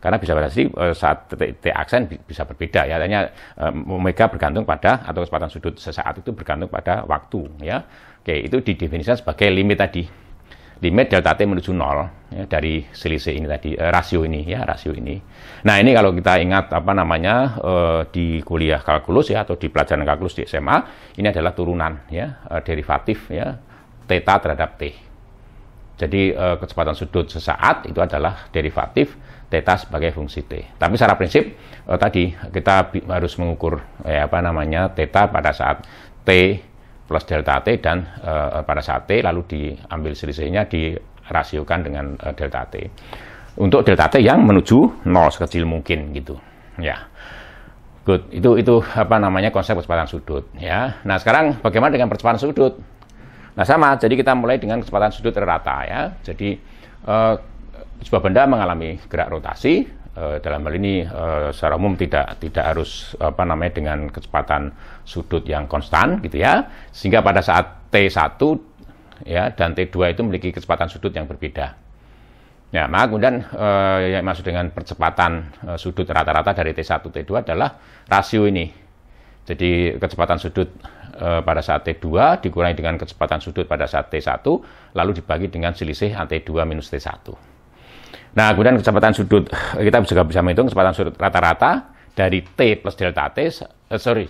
Karena bisa berarti saat t aksen bisa berbeda ya. Artinya omega bergantung pada, atau kecepatan sudut sesaat itu bergantung pada waktu ya. Oke, itu didefinisikan sebagai limit tadi. Limit delta t menuju 0 ya, dari selisih ini tadi, rasio ini ya, rasio ini. Nah, ini kalau kita ingat apa namanya di kuliah kalkulus ya, atau di pelajaran kalkulus di SMA, ini adalah turunan ya, derivatif ya, theta terhadap t. Jadi kecepatan sudut sesaat itu adalah derivatif theta sebagai fungsi t. Tapi secara prinsip tadi kita harus mengukur apa namanya theta pada saat t plus delta t, dan pada saat t lalu diambil selisihnya dirasiokan dengan delta t. Untuk delta t yang menuju 0 sekecil mungkin gitu. Ya. Good. Itu apa namanya konsep kecepatan sudut ya. Nah, sekarang bagaimana dengan percepatan sudut? Nah, sama. Jadi kita mulai dengan kecepatan sudut rata ya. Jadi sebuah benda mengalami gerak rotasi, dalam hal ini secara umum tidak harus apa namanya dengan kecepatan sudut yang konstan gitu ya, sehingga pada saat T1 ya dan T2 itu memiliki kecepatan sudut yang berbeda. Ya, maka kemudian yang maksud dengan percepatan sudut rata-rata dari T1 T2 adalah rasio ini. Jadi kecepatan sudut pada saat T2 dikurangi dengan kecepatan sudut pada saat T1 lalu dibagi dengan selisih T2 minus T1. Nah, kemudian kecepatan sudut, kita juga bisa menghitung kecepatan sudut rata-rata dari T plus delta T,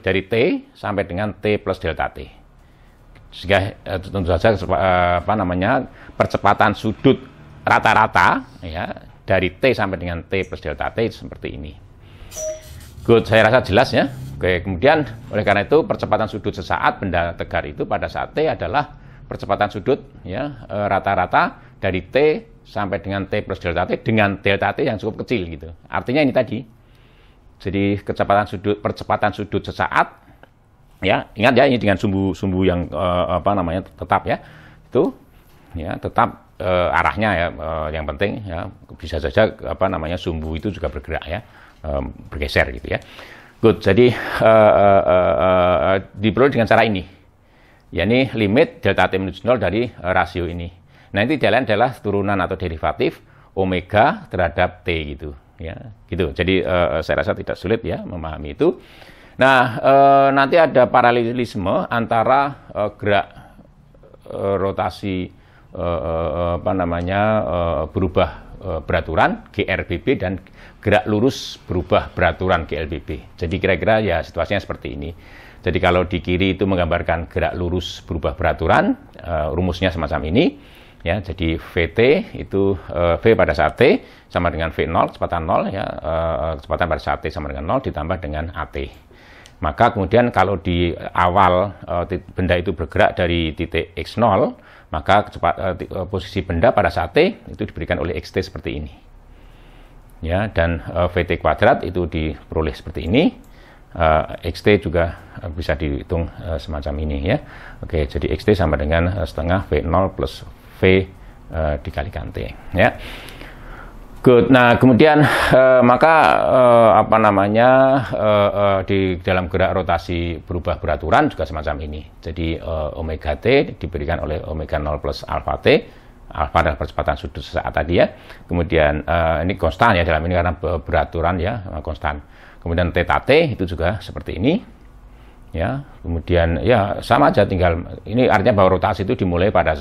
dari T sampai dengan T plus delta T. Sehingga tentu saja apa namanya percepatan sudut rata-rata ya dari T sampai dengan T plus delta T seperti ini. Good, saya rasa jelas ya. Oke, kemudian oleh karena itu percepatan sudut sesaat benda tegar itu pada saat T adalah percepatan sudut ya rata-rata dari T sampai dengan T plus delta T dengan delta T yang cukup kecil gitu. Artinya ini tadi. Jadi percepatan sudut sesaat ya, ingat ya ini dengan sumbu yang apa namanya tetap ya. Itu ya tetap arahnya ya, yang penting ya, bisa saja apa namanya sumbu itu juga bergerak ya, bergeser gitu ya. Good. Jadi diperoleh dengan cara ini. Ya, ini limit delta T menuju 0 dari rasio ini. Nah, ini jalan adalah turunan atau derivatif omega terhadap T gitu ya. Gitu. Jadi saya rasa tidak sulit ya memahami itu. Nah, nanti ada paralelisme antara gerak rotasi apa namanya berubah beraturan GRBB dan gerak lurus berubah beraturan GLBB. Jadi kira-kira ya situasinya seperti ini. Jadi kalau di kiri itu menggambarkan gerak lurus berubah beraturan, rumusnya semacam ini. Ya, jadi VT itu V pada saat T sama dengan V0, kecepatan 0 ya, kecepatan pada saat T sama dengan 0 ditambah dengan AT. Maka kemudian kalau di awal benda itu bergerak dari titik X0, maka posisi benda pada saat T itu diberikan oleh XT seperti ini. Ya, dan VT kuadrat itu diperoleh seperti ini. XT juga bisa dihitung semacam ini ya. Oke, jadi XT sama dengan setengah V0 plus V dikalikan T ya. Good. Nah, kemudian maka apa namanya di dalam gerak rotasi berubah beraturan juga semacam ini. Jadi omega T diberikan oleh omega 0 plus alpha T. Alpha adalah percepatan sudut sesaat tadi ya. Kemudian ini konstan ya dalam ini karena beraturan ya, konstan. Kemudian theta T itu juga seperti ini. Ya, kemudian ya sama aja, tinggal ini artinya bahwa rotasi itu dimulai pada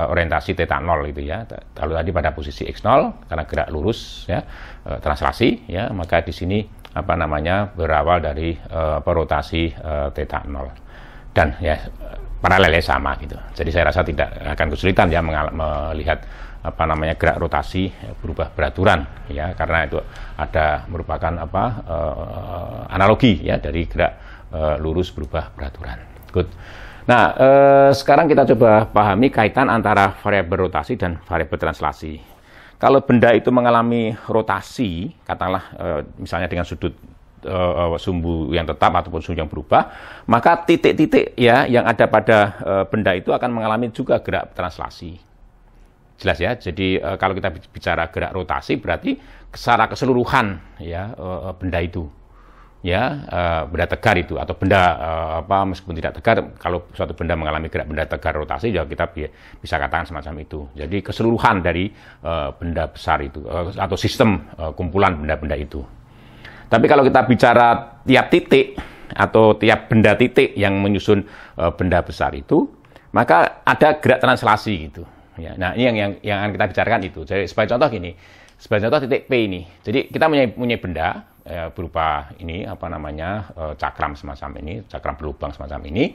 orientasi theta 0 gitu ya. Lalu tadi pada posisi X0 karena gerak lurus ya, translasi ya, maka di sini apa namanya berawal dari rotasi theta 0. Dan ya paralelnya sama gitu. Jadi saya rasa tidak akan kesulitan ya melihat apa namanya gerak rotasi berubah beraturan ya, karena itu ada merupakan apa analogi ya dari gerak lurus berubah beraturan. Good. Nah, sekarang kita coba pahami kaitan antara variabel rotasi dan variabel translasi. Kalau benda itu mengalami rotasi, katakanlah misalnya dengan sudut sumbu yang tetap ataupun sumbu yang berubah, maka titik-titik ya yang ada pada benda itu akan mengalami juga gerak translasi. Jelas ya. Jadi kalau kita bicara gerak rotasi berarti secara keseluruhan ya benda itu. ya benda tegar itu atau benda meskipun tidak tegar, kalau suatu benda mengalami gerak benda tegar rotasi ya kita bisa katakan semacam itu. Jadi keseluruhan dari benda besar itu atau sistem kumpulan benda-benda itu. Tapi kalau kita bicara tiap titik atau tiap benda titik yang menyusun benda besar itu, maka ada gerak translasi gitu. Ya, nah ini yang akan kita bicarakan itu. Jadi sebagai contoh gini, sebagai contoh titik P ini. Jadi kita punya benda berupa ini cakram semacam ini, cakram berlubang semacam ini.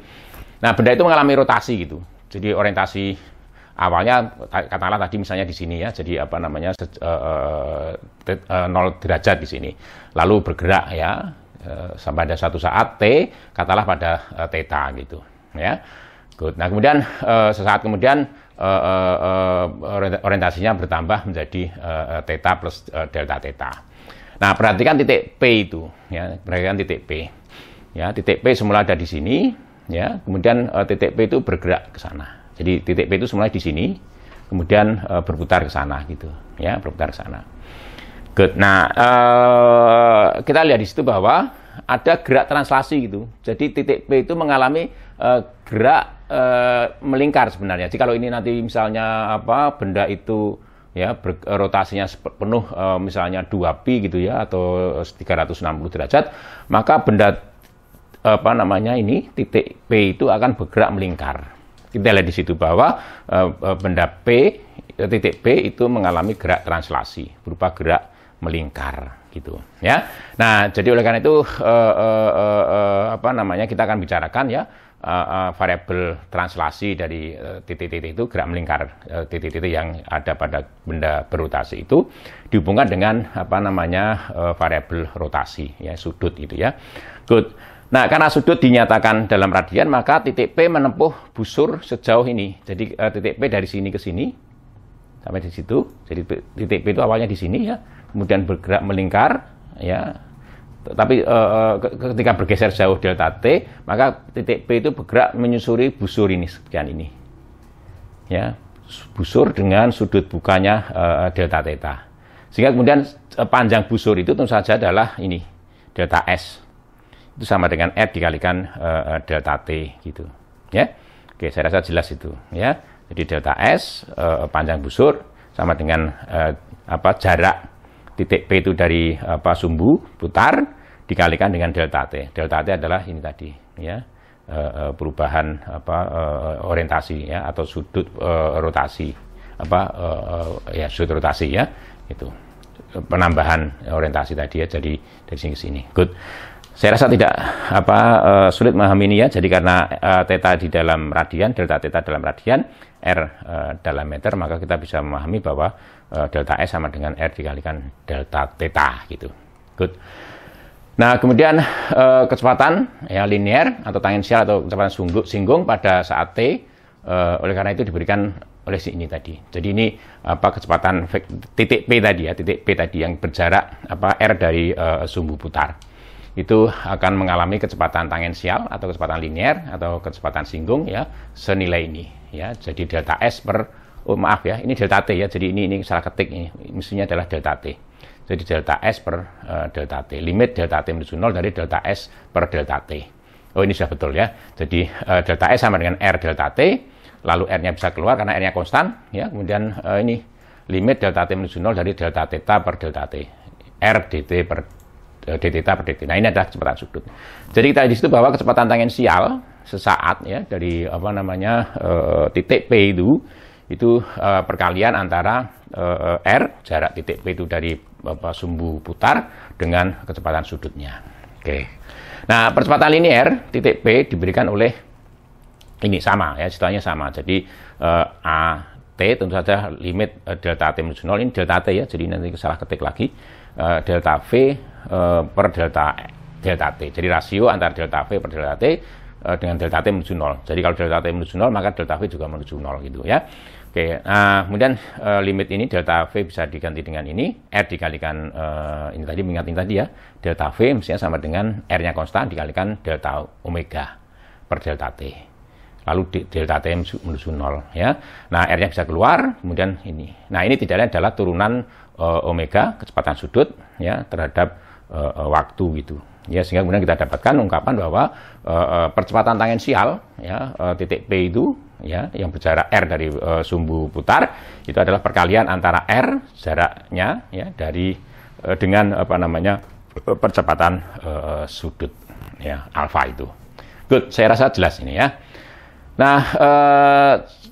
Nah, benda itu mengalami rotasi gitu. Jadi orientasi awalnya katakanlah tadi misalnya di sini ya. Jadi 0 derajat di sini. Lalu bergerak ya sampai ada suatu saat T katakanlah pada theta gitu ya. Good. Nah, kemudian sesaat kemudian orientasinya bertambah menjadi theta plus delta theta. Nah, perhatikan titik P itu, ya, perhatikan titik P. Ya, titik P semula ada di sini, ya, kemudian titik P itu bergerak ke sana. Jadi titik P itu semula di sini, kemudian berputar ke sana, gitu, ya, berputar ke sana. Good. Nah, kita lihat di situ bahwa ada gerak translasi gitu. Jadi titik P itu mengalami gerak melingkar sebenarnya. Jadi kalau ini nanti misalnya benda itu ya rotasinya penuh misalnya 2pi gitu ya atau 360 derajat, maka benda ini titik P itu akan bergerak melingkar. Kita lihat di situ bahwa benda P, titik P itu mengalami gerak translasi berupa gerak melingkar gitu ya. Nah, jadi oleh karena itu kita akan bicarakan ya variabel translasi dari titik-titik itu, gerak melingkar titik-titik yang ada pada benda berotasi itu dihubungkan dengan variabel rotasi ya, sudut itu ya. Good. Nah, karena sudut dinyatakan dalam radian, maka titik P menempuh busur sejauh ini. Jadi titik P dari sini ke sini sampai di situ. Jadi titik P itu awalnya di sini ya, kemudian bergerak melingkar ya. Tapi ketika bergeser jauh delta T, maka titik P itu bergerak menyusuri busur ini, sekian ini. Ya, busur dengan sudut bukanya delta theta. Sehingga kemudian panjang busur itu tentu saja adalah ini, delta S. Itu sama dengan R dikalikan delta T gitu. Ya. Oke, saya rasa jelas itu, ya. Jadi delta S panjang busur sama dengan jarak titik P itu dari sumbu putar dikalikan dengan delta T. Delta T adalah ini tadi ya, perubahan orientasi ya atau sudut rotasi sudut rotasi ya, itu penambahan orientasi tadi ya, jadi dari sini ke sini. Good. Saya rasa tidak sulit memahami ini ya. Jadi karena theta di dalam radian, delta theta dalam radian, R dalam meter, maka kita bisa memahami bahwa delta S sama dengan R dikalikan delta theta gitu. Good. Nah, kemudian kecepatan ya linear atau tangensial atau kecepatan singgung pada saat T oleh karena itu diberikan oleh si ini tadi. Jadi ini kecepatan titik P tadi ya, titik P tadi yang berjarak R dari sumbu putar. Itu akan mengalami kecepatan tangensial atau kecepatan linear atau kecepatan singgung ya senilai ini ya. Jadi delta S per ini delta T ya. Jadi ini salah ketik, ini mestinya adalah delta T. Jadi delta S per delta T. Limit delta T menuju 0 dari delta S per delta T. Oh, ini sudah betul ya. Jadi delta S sama dengan R delta T, lalu R-nya bisa keluar karena R-nya konstan ya. Kemudian ini limit delta T menuju 0 dari delta theta per delta T. R dt per dθ per dt. Nah, ini adalah kecepatan sudut. Jadi kita di situ bahwa kecepatan tangensial sesaat ya dari titik P itu perkalian antara R jarak titik P itu dari sumbu putar dengan kecepatan sudutnya. Oke. Nah, percepatan linear titik P diberikan oleh ini sama ya, situasinya sama. Jadi A T tentu saja limit delta T menuju 0 ini delta T ya. Jadi nanti salah ketik lagi delta V per delta T. Jadi rasio antara delta V per delta T dengan delta T menuju 0. Jadi kalau delta T menuju 0 maka delta V juga menuju 0 gitu ya. Oke, kemudian limit ini delta V bisa diganti dengan ini, R dikalikan ini tadi, mengingat ini tadi ya, delta V mestinya sama dengan R-nya konstan dikalikan delta omega per delta T. Lalu delta T menuju 0 ya. Nah, R-nya bisa keluar, kemudian ini. Nah, ini tidak lain adalah turunan omega kecepatan sudut ya terhadap waktu gitu. Ya, sehingga kemudian kita dapatkan ungkapan bahwa percepatan tangensial ya titik P itu ya yang berjarak r dari sumbu putar itu adalah perkalian antara r jaraknya ya dari dengan apa namanya percepatan sudut ya alfa itu. Good, saya rasa jelas ini ya. Nah,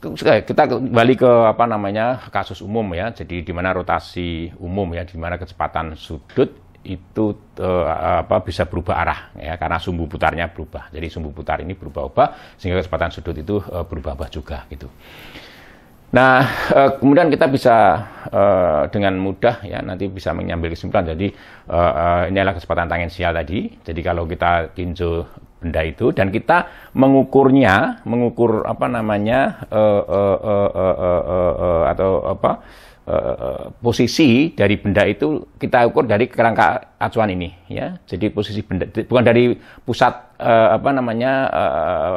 kita kembali ke apa namanya kasus umum ya. Jadi di mana rotasi umum ya, di mana kecepatan sudut itu bisa berubah arah ya karena sumbu putarnya berubah. Jadi sumbu putar ini berubah-ubah sehingga kecepatan sudut itu berubah-ubah juga gitu. Nah, kemudian kita bisa dengan mudah ya nanti bisa mengambil kesimpulan. Jadi ini adalah kecepatan tangensial tadi. Jadi kalau kita tinjau benda itu dan kita mengukur apa namanya posisi dari benda itu kita ukur dari kerangka acuan ini ya. Jadi posisi benda bukan dari pusat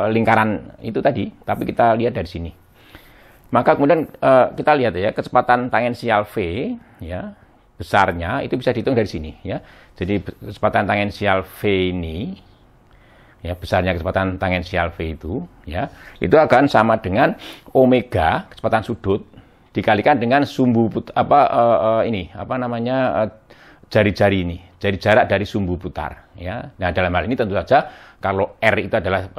lingkaran itu tadi, tapi kita lihat dari sini. Maka kemudian kita lihat ya kecepatan tangensial V ya besarnya itu bisa dihitung dari sini ya. Jadi kecepatan tangensial V ini ya besarnya kecepatan tangensial V itu ya itu akan sama dengan omega kecepatan sudut dikalikan dengan sumbu jari-jari ini, jari jarak dari sumbu putar ya. Nah, dalam hal ini tentu saja kalau R itu adalah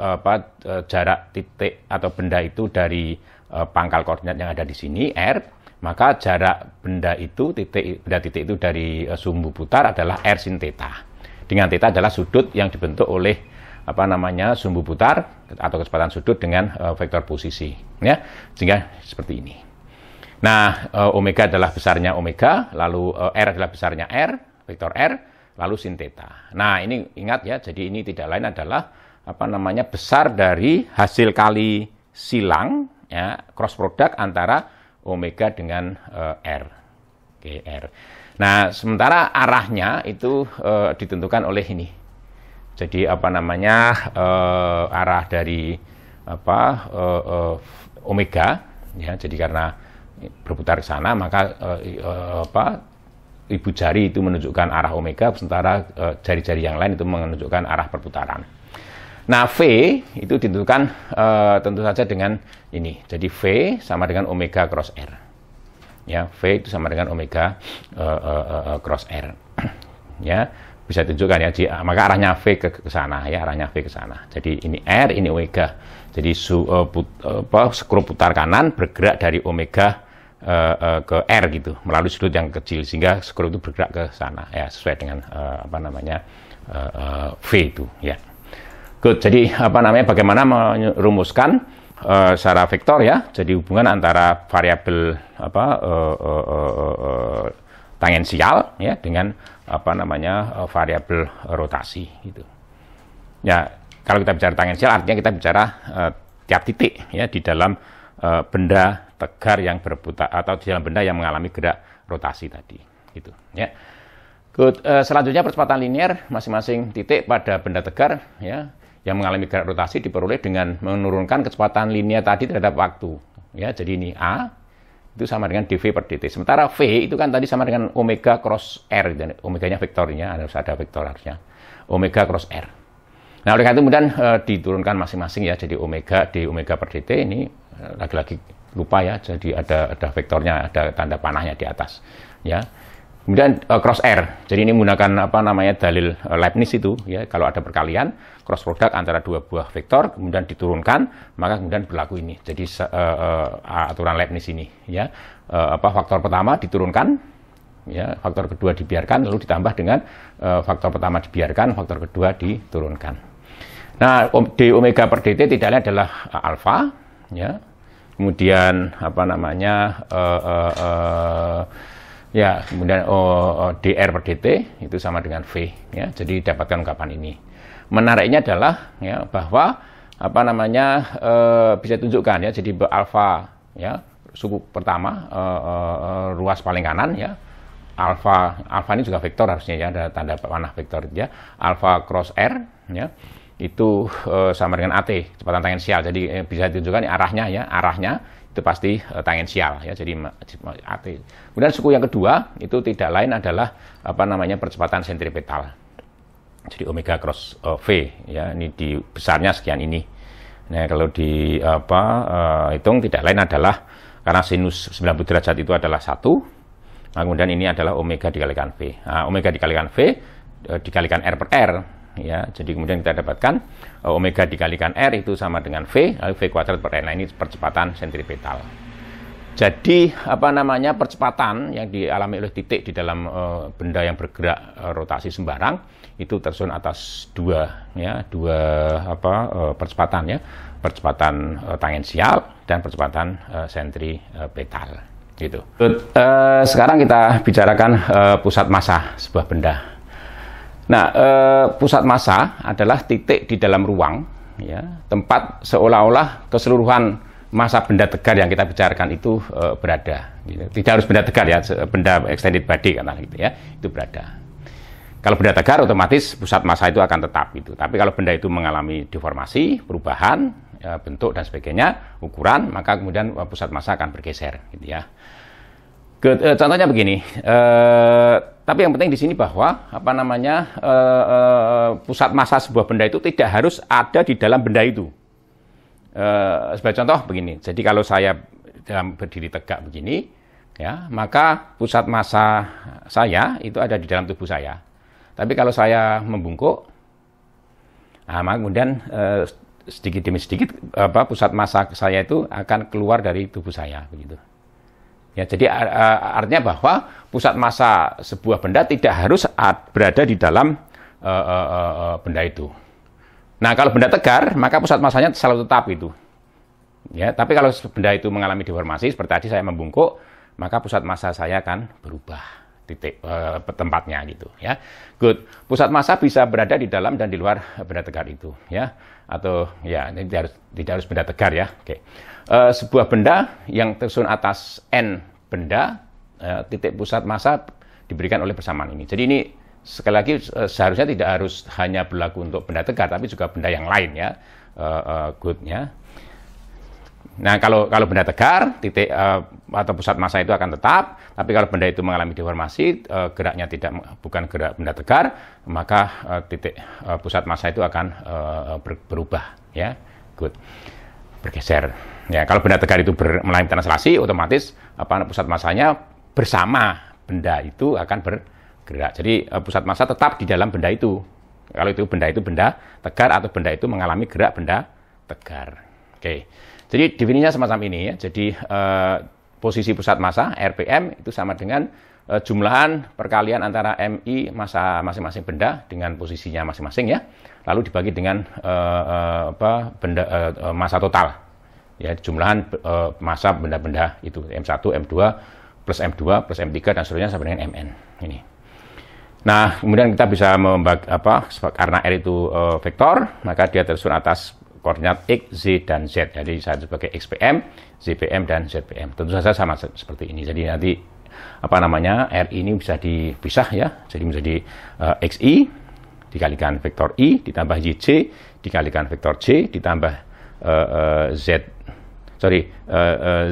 jarak titik atau benda itu dari pangkal koordinat yang ada di sini R, maka jarak benda titik itu dari sumbu putar adalah R sin theta. Dengan theta adalah sudut yang dibentuk oleh sumbu putar atau kecepatan sudut dengan vektor posisi ya. Sehingga seperti ini. Nah, omega adalah besarnya omega, lalu R adalah besarnya R, vektor R, lalu sin theta. Nah, ini ingat ya, jadi ini tidak lain adalah besar dari hasil kali silang ya, cross product antara omega dengan R. Oke, R. Nah, sementara arahnya itu ditentukan oleh ini. Jadi arah dari omega ya, jadi karena berputar ke sana maka ibu jari itu menunjukkan arah omega sementara jari-jari yang lain itu menunjukkan arah perputaran. Nah, V itu ditentukan tentu saja dengan ini. Jadi V sama dengan omega cross R. Ya, V itu sama dengan omega cross R. Ya, bisa ditunjukkan ya. Maka arahnya V ke sana ya, arahnya V ke sana. Jadi ini R, ini omega. Jadi skru putar kanan bergerak dari omega ke R gitu melalui sudut yang kecil sehingga skru itu bergerak ke sana ya sesuai dengan V itu ya. Good. Jadi bagaimana merumuskan secara vektor ya. Jadi hubungan antara variabel tangensial ya dengan variabel rotasi gitu. Ya, kalau kita bicara tangensial artinya kita bicara tiap titik ya di dalam benda tegar yang berputar atau di dalam benda yang mengalami gerak rotasi tadi gitu ya. Good. Selanjutnya percepatan linear masing-masing titik pada benda tegar ya yang mengalami gerak rotasi diperoleh dengan menurunkan kecepatan linear tadi terhadap waktu ya. Jadi ini A itu sama dengan dv per dt. Sementara V itu kan tadi sama dengan omega cross R, dan omeganya vektornya harus ada vektor harusnya omega cross R. Nah, oleh karena itu kemudian diturunkan masing-masing ya. Jadi omega d omega per dt ini lagi-lagi lupa ya. Jadi ada vektornya, ada tanda panahnya di atas ya. Kemudian cross R. Jadi ini menggunakan dalil Leibniz itu ya. Kalau ada perkalian cross product antara dua buah vektor kemudian diturunkan, maka kemudian berlaku ini. Jadi aturan Leibniz ini ya. Faktor pertama diturunkan ya, faktor kedua dibiarkan, lalu ditambah dengan faktor pertama dibiarkan, faktor kedua diturunkan. Nah, d omega per dt tidak lain adalah alfa ya. Kemudian kemudian dr per dt itu sama dengan v ya. Jadi dapatkan ungkapan ini. Menariknya adalah ya bahwa bisa tunjukkan ya. Jadi alfa ya suku pertama ruas paling kanan ya. Alfa ini juga vektor harusnya ya, ada tanda panah vektor ya. Alfa cross r ya. Itu sama dengan AT, kecepatan tangensial. Jadi bisa ditunjukkan arahnya ya, arahnya itu pasti tangensial ya. Jadi AT. Kemudian suku yang kedua itu tidak lain adalah percepatan sentripetal. Jadi omega cross V ya, ini di besarnya sekian ini. Nah, kalau di hitung tidak lain adalah karena sinus 90 derajat itu adalah 1. Nah, kemudian ini adalah omega dikalikan V. Nah, omega dikalikan V dikalikan R per R ya. Jadi kemudian kita dapatkan omega dikalikan R itu sama dengan V, lalu V kuadrat per R. Nah, ini percepatan sentripetal. Jadi percepatan yang dialami oleh titik di dalam benda yang bergerak rotasi sembarang itu tersusun atas dua percepatan ya, percepatan tangensial dan percepatan sentripetal gitu. Sekarang kita bicarakan pusat massa sebuah benda. Nah, pusat massa adalah titik di dalam ruang ya, tempat seolah-olah keseluruhan massa benda tegar yang kita bicarakan itu berada gitu. Tidak harus benda tegar ya, benda extended body katakanlah gitu ya, itu berada. Kalau benda tegar otomatis pusat massa itu akan tetap gitu. Tapi kalau benda itu mengalami deformasi, perubahan bentuk dan sebagainya, ukuran, maka kemudian pusat massa akan bergeser gitu ya. Contohnya begini. Tapi yang penting di sini bahwa pusat massa sebuah benda itu tidak harus ada di dalam benda itu. Sebagai contoh begini. Jadi kalau saya berdiri tegak begini, ya, maka pusat massa saya itu ada di dalam tubuh saya. Tapi kalau saya membungkuk, maka kemudian sedikit demi sedikit pusat massa saya itu akan keluar dari tubuh saya begitu. Ya, jadi artinya bahwa pusat massa sebuah benda tidak harus berada di dalam benda itu. Nah, kalau benda tegar, maka pusat massanya selalu tetap itu. Ya, tapi kalau benda itu mengalami deformasi seperti tadi saya membungkuk, maka pusat massa saya akan berubah titik tempatnya gitu ya. Good. Pusat massa bisa berada di dalam dan di luar benda tegar itu ya. Atau ya tidak harus benda tegar ya. Oke. Sebuah benda yang tersusun atas N benda, titik pusat massa diberikan oleh persamaan ini. Jadi ini sekali lagi seharusnya tidak harus hanya berlaku untuk benda tegar, tapi juga benda yang lain ya. Good ya. Nah, kalau benda tegar, titik atau pusat massa itu akan tetap, tapi kalau benda itu mengalami deformasi, geraknya bukan gerak benda tegar, maka titik pusat massa itu akan berubah ya. Good. Bergeser. Ya, kalau benda tegar itu mengalami translasi, otomatis pusat massanya bersama benda itu akan bergerak. Jadi pusat massa tetap di dalam benda itu. Kalau itu benda tegar atau benda itu mengalami gerak benda tegar. Oke. Jadi definisinya semacam ini ya. Jadi posisi pusat massa RPM itu sama dengan jumlahan perkalian antara MI massa masing-masing benda dengan posisinya masing-masing ya. Lalu dibagi dengan massa total. Ya, jumlahan massa benda-benda itu M1, M2 plus M2 plus M3 dan seterusnya sampai dengan Mn ini. Nah, kemudian kita bisa membagi karena R itu vektor, maka dia tersusun atas koordinat X, Z, dan Z. Jadi saya sebagai XPM, ZPM, dan ZPM. Tentu saja sama seperti ini. Jadi nanti R ini bisa dipisah ya. Jadi menjadi XI dikalikan vektor I ditambah YJ dikalikan vektor J ditambah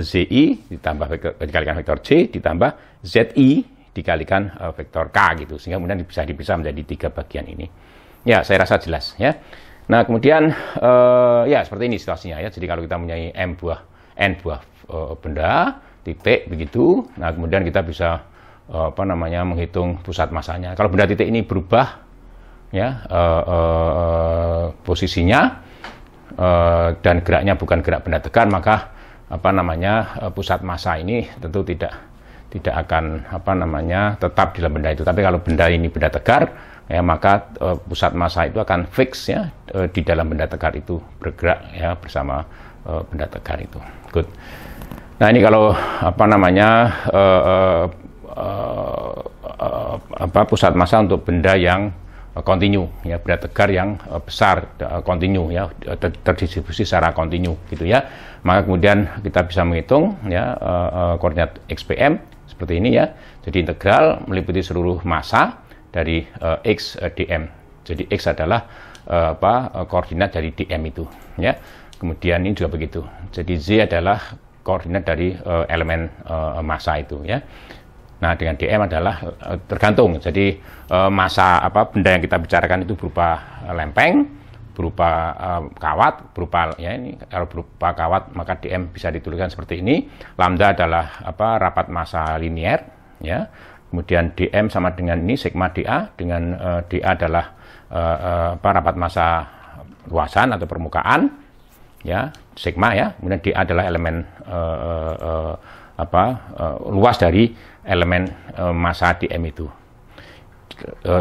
ZI ditambah dikalikan vektor J ditambah ZI dikalikan vektor K gitu. Sehingga kemudian bisa dipisah menjadi 3 bagian ini. Ya, saya rasa jelas ya. Nah, kemudian ya seperti ini situasinya ya. Jadi kalau kita mempunyai N buah benda, titik begitu. Nah, kemudian kita bisa menghitung pusat massanya. Kalau benda titik ini berubah ya posisinya dan geraknya bukan gerak benda tegar, maka pusat massa ini tentu tidak akan tetap di dalam benda itu. Tapi kalau benda ini benda tegar, ya maka pusat massa itu akan fix ya di dalam benda tegar itu, bergerak ya bersama benda tegar itu. Good. Nah, ini kalau pusat massa untuk benda yang kontinu ya, benda tegar yang besar kontinu ya, terdistribusi secara kontinu gitu ya. Maka kemudian kita bisa menghitung ya koordinat XPM seperti ini ya. Jadi integral meliputi seluruh massa dari X dm. Jadi X adalah koordinat dari dm itu ya. Kemudian ini juga begitu. Jadi Z adalah koordinat dari elemen massa itu ya. Nah, dengan dm adalah tergantung. Jadi massa benda yang kita bicarakan itu berupa lempeng, berupa kawat, berupa ya ini kalau berupa kawat maka dm bisa dituliskan seperti ini. Lambda adalah rapat massa linier ya. Kemudian dm sama dengan ini sigma dA, dengan dA adalah rapat massa luasan atau permukaan ya, sigma ya. Kemudian dA adalah elemen luas dari elemen massa dm itu.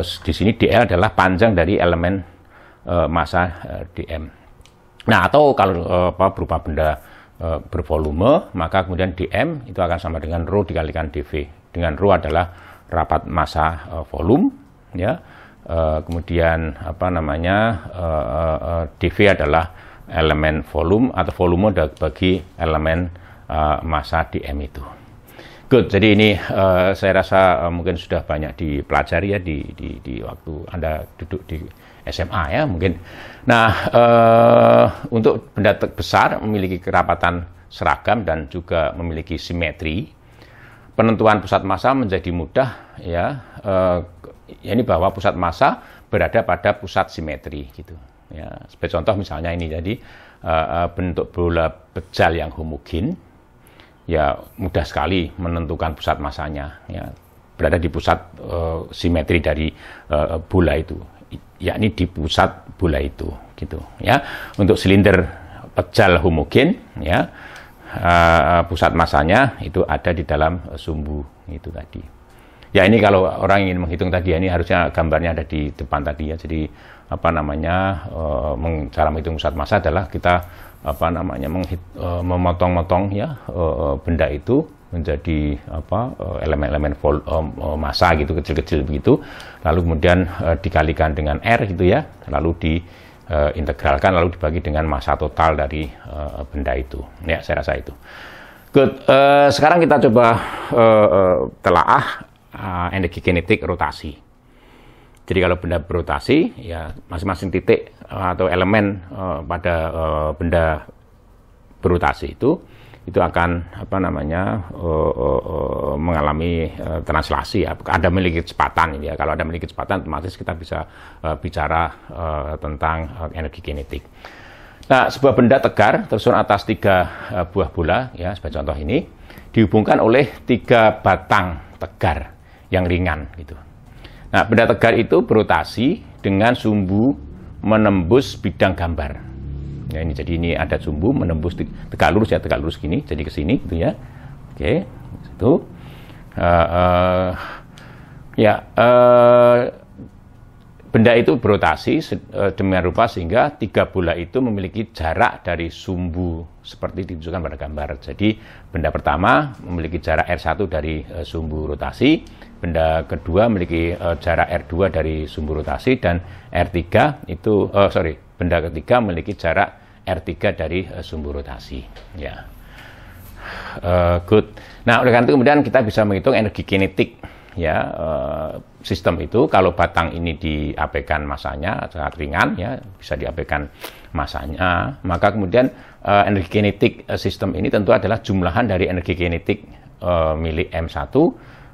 Di sini dl adalah panjang dari elemen massa dm. Nah, atau kalau berupa benda bervolume, maka kemudian dm itu akan sama dengan rho dikalikan dv. Dengan rho adalah rapat massa volume ya. Kemudian dv adalah elemen volume atau volume bagi elemen massa dm itu. Good, jadi ini saya rasa mungkin sudah banyak dipelajari ya di waktu Anda duduk di SMA ya mungkin. Nah, untuk benda besar memiliki kerapatan seragam dan juga memiliki simetri, penentuan pusat massa menjadi mudah ya. Ini bahwa pusat massa berada pada pusat simetri gitu. Ya, sebagai contoh misalnya ini, jadi bentuk bola bejal yang homogen, ya mudah sekali menentukan pusat massanya, ya berada di pusat simetri dari bola itu, yakni di pusat bola itu, gitu. Ya, untuk silinder bejal homogen, ya pusat massanya itu ada di dalam sumbu itu tadi. Ya ini kalau orang ingin menghitung tadi, ini harusnya gambarnya ada di depan tadi ya. Jadi cara menghitung pusat massa adalah kita memotong-motong ya benda itu menjadi elemen-elemen massa gitu, kecil-kecil begitu, lalu kemudian dikalikan dengan R gitu ya, lalu diintegralkan, lalu dibagi dengan massa total dari benda itu. Ya, saya rasa itu. Good. Sekarang kita coba telaah energi kinetik rotasi. Jadi kalau benda berotasi, ya masing-masing titik atau elemen pada benda berotasi itu akan mengalami translasi. Ya. Ada memiliki kecepatan, ya. Kalau ada memiliki kecepatan, otomatis kita bisa bicara tentang energi kinetik. Nah, sebuah benda tegar tersusun atas 3 buah bola, ya sebagai contoh ini, dihubungkan oleh 3 batang tegar yang ringan gitu. Nah, benda tegar itu berotasi dengan sumbu menembus bidang gambar. Ya, ini jadi ini ada sumbu menembus tegak lurus gini, jadi ke sini gitu ya. Oke, itu. Benda itu berotasi demikian rupa sehingga 3 bola itu memiliki jarak dari sumbu seperti ditunjukkan pada gambar. Jadi benda pertama memiliki jarak R1 dari sumbu rotasi, benda kedua memiliki jarak R2 dari sumbu rotasi, dan benda ketiga memiliki jarak R3 dari sumbu rotasi. Ya, good. Nah, oleh karena itu kemudian kita bisa menghitung energi kinetik ya sistem itu. Kalau batang ini diabaikan massanya sangat ringan, ya bisa diabaikan massanya, maka kemudian energi kinetik sistem ini tentu adalah jumlahan dari energi kinetik milik M1,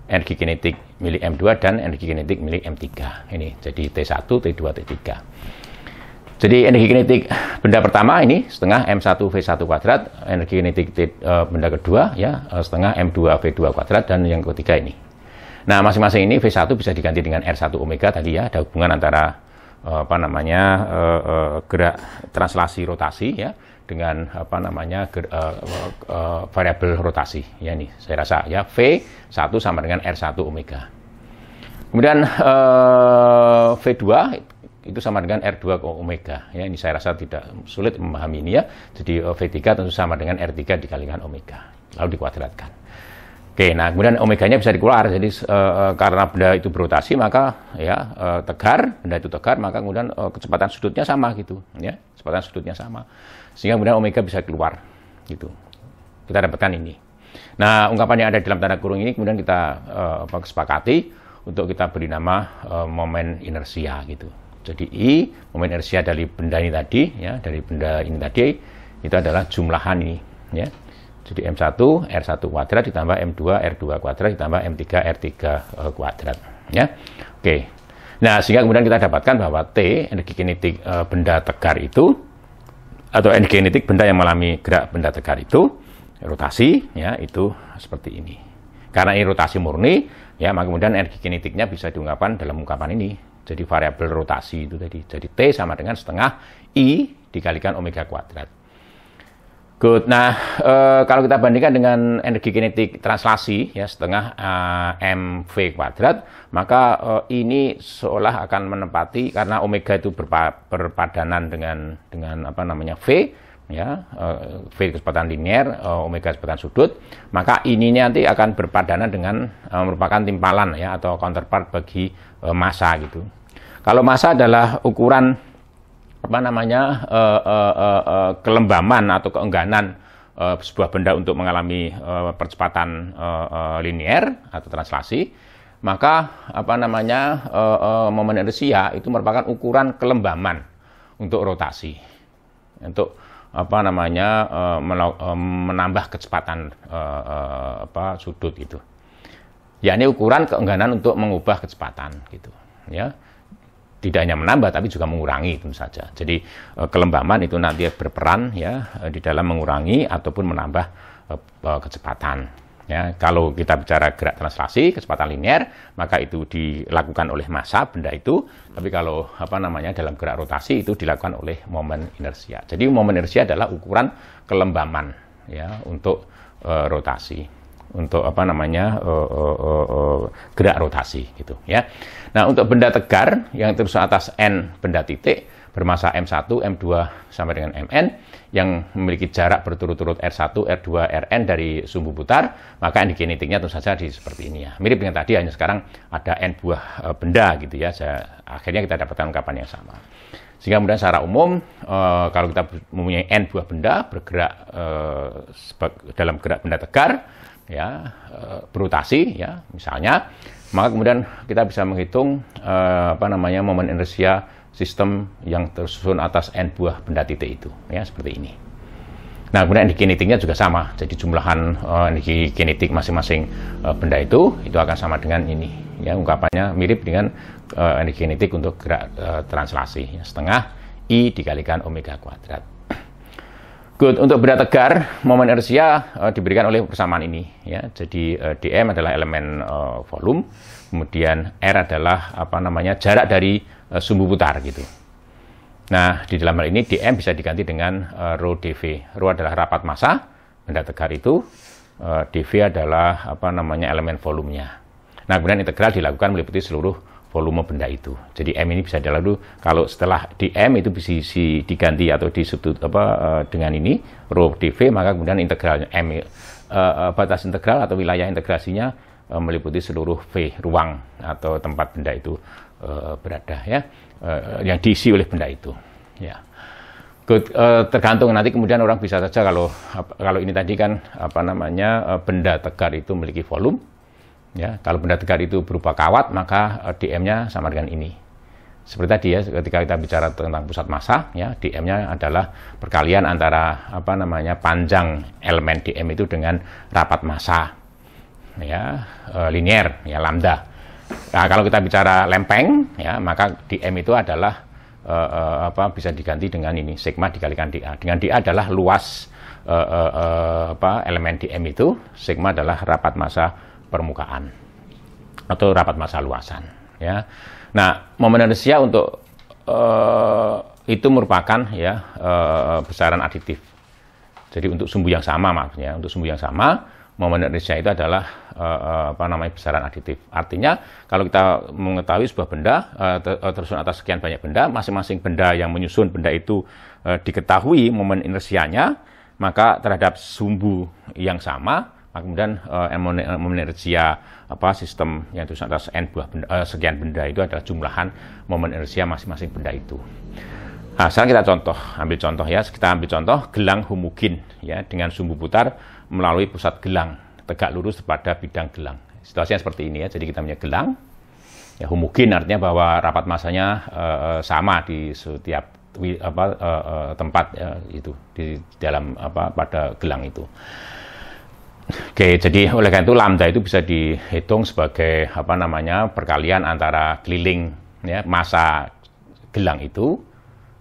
energi kinetik milik M2, dan energi kinetik milik M3. Ini jadi T1, T2, T3. Jadi energi kinetik benda pertama ini setengah M1 V1 kuadrat, energi kinetik benda kedua ya setengah M2 V2 kuadrat, dan yang ketiga ini. Nah, masing-masing ini V1 bisa diganti dengan R1 omega tadi ya, ada hubungan antara gerak translasi rotasi ya dengan variabel rotasi ya, ini saya rasa ya V1 sama dengan R1 omega. Kemudian V2 itu sama dengan R2 omega ya, ini saya rasa tidak sulit memahami ini ya. Jadi V3 tentu sama dengan R3 dikalikan omega lalu dikuadratkan. Oke, nah kemudian omeganya bisa dikeluar. Jadi karena benda itu berotasi maka ya benda itu tegar, maka kemudian kecepatan sudutnya sama gitu ya, kecepatan sudutnya sama, sehingga kemudian omega bisa keluar gitu. Kita dapatkan ini. Nah, ungkapan yang ada dalam tanda kurung ini kemudian kita kesepakati untuk kita beri nama momen inersia gitu. Jadi I, momen inersia dari benda ini tadi ya, dari benda ini tadi itu adalah jumlahan ini ya. Jadi M1 R1 kuadrat ditambah M2 R2 kuadrat ditambah M3 R3 kuadrat. Ya, oke. Nah, sehingga kemudian kita dapatkan bahwa T, energi kinetik benda tegar itu, atau energi kinetik benda yang mengalami gerak benda tegar itu, rotasi, ya, itu seperti ini. Karena ini rotasi murni, ya, maka kemudian energi kinetiknya bisa diungkapkan dalam ungkapan ini. Jadi variabel rotasi itu tadi. Jadi T sama dengan setengah I dikalikan omega kuadrat. Good. Nah, kalau kita bandingkan dengan energi kinetik translasi, ya, setengah mv kuadrat, maka ini seolah akan menempati, karena omega itu berpadanan dengan apa namanya v, ya, v kecepatan linear, omega kecepatan sudut, maka ininya nanti akan berpadanan dengan merupakan timpalan, ya, atau counterpart bagi massa gitu. Kalau massa adalah ukuran apa namanya kelembaman atau keengganan sebuah benda untuk mengalami percepatan linear atau translasi, maka apa namanya momen inersia itu merupakan ukuran kelembaman untuk rotasi, untuk apa namanya menambah kecepatan sudut itu. Ya, ini ukuran keengganan untuk mengubah kecepatan gitu, ya. Tidak hanya menambah tapi juga mengurangi, tentu saja. Jadi kelembaman itu nanti berperan, ya, di dalam mengurangi ataupun menambah kecepatan. Ya, kalau kita bicara gerak translasi kecepatan linear, maka itu dilakukan oleh massa benda itu. Tapi kalau apa namanya dalam gerak rotasi itu dilakukan oleh momen inersia. Jadi momen inersia adalah ukuran kelembaman, ya, untuk rotasi, untuk apa namanya gerak rotasi gitu, ya. Nah, untuk benda tegar yang tersusun atas n benda titik bermasa M1, M2 sampai dengan Mn yang memiliki jarak berturut-turut R1, R2, Rn dari sumbu putar, maka energi kinetiknya tentu saja seperti ini, ya. Mirip dengan tadi, hanya sekarang ada n buah benda gitu, ya. Akhirnya kita dapatkan ungkapan yang sama. Sehingga kemudian secara umum kalau kita mempunyai n buah benda bergerak dalam gerak benda tegar, ya, berotasi, ya, misalnya, maka kemudian kita bisa menghitung apa namanya momen inersia sistem yang tersusun atas n buah benda titik itu, ya, seperti ini. Nah, kemudian energi kinetiknya juga sama. Jadi jumlahan energi kinetik masing-masing benda itu akan sama dengan ini, ya, ungkapannya mirip dengan energi kinetik untuk gerak translasi, ya, setengah I dikalikan omega kuadrat. Good. Untuk benda tegar, momen inersia diberikan oleh persamaan ini, ya. Jadi dm adalah elemen volume, kemudian r adalah apa namanya jarak dari sumbu putar gitu. Nah, di dalam hal ini dm bisa diganti dengan rho dv. Rho adalah rapat massa benda tegar itu, dv adalah apa namanya elemen volumenya. Nah, kemudian integral dilakukan meliputi seluruh volume benda itu. Jadi M ini bisa dilalu, kalau setelah di M itu bisa diganti atau disebut dengan ini rho dv, maka kemudian integralnya M batas integral atau wilayah integrasinya meliputi seluruh V ruang atau tempat benda itu berada, ya, yang diisi oleh benda itu, ya. Tergantung nanti kemudian orang bisa saja kalau ini tadi kan apa namanya benda tegar itu memiliki volume. Ya, kalau benda tegar itu berupa kawat, maka dm-nya sama dengan ini. Seperti tadi, ya, ketika kita bicara tentang pusat massa, ya, dm-nya adalah perkalian antara apa namanya panjang elemen dm itu dengan rapat massa, ya, linear, ya, lambda. Nah, kalau kita bicara lempeng, ya, maka dm itu adalah bisa diganti dengan ini sigma dikalikan dA. Dengan dA adalah luas elemen dm itu, sigma adalah rapat massa permukaan atau rapat massa luasan, ya. Nah, momen inersia untuk itu merupakan, ya, besaran aditif. Jadi untuk sumbu yang sama, maksudnya untuk sumbu yang sama, momen inersia itu adalah apa namanya besaran aditif. Artinya kalau kita mengetahui sebuah benda tersusun atas sekian banyak benda, masing-masing benda yang menyusun benda itu diketahui momen inersianya, maka terhadap sumbu yang sama, maka kemudian momen inersia sistem yang tersusun atas n buah benda, sekian benda itu adalah jumlahan momen inersia masing-masing benda itu. Nah, sekarang kita ambil contoh, ya. Kita ambil contoh gelang homogen, ya, dengan sumbu putar melalui pusat gelang tegak lurus pada bidang gelang. Situasinya seperti ini, ya. Jadi kita punya gelang, ya, homogen artinya bahwa rapat massanya sama di setiap tempat, ya, itu di dalam pada gelang itu. Oke, jadi oleh karena itu lambda itu bisa dihitung sebagai apa namanya perkalian antara keliling ya massa gelang itu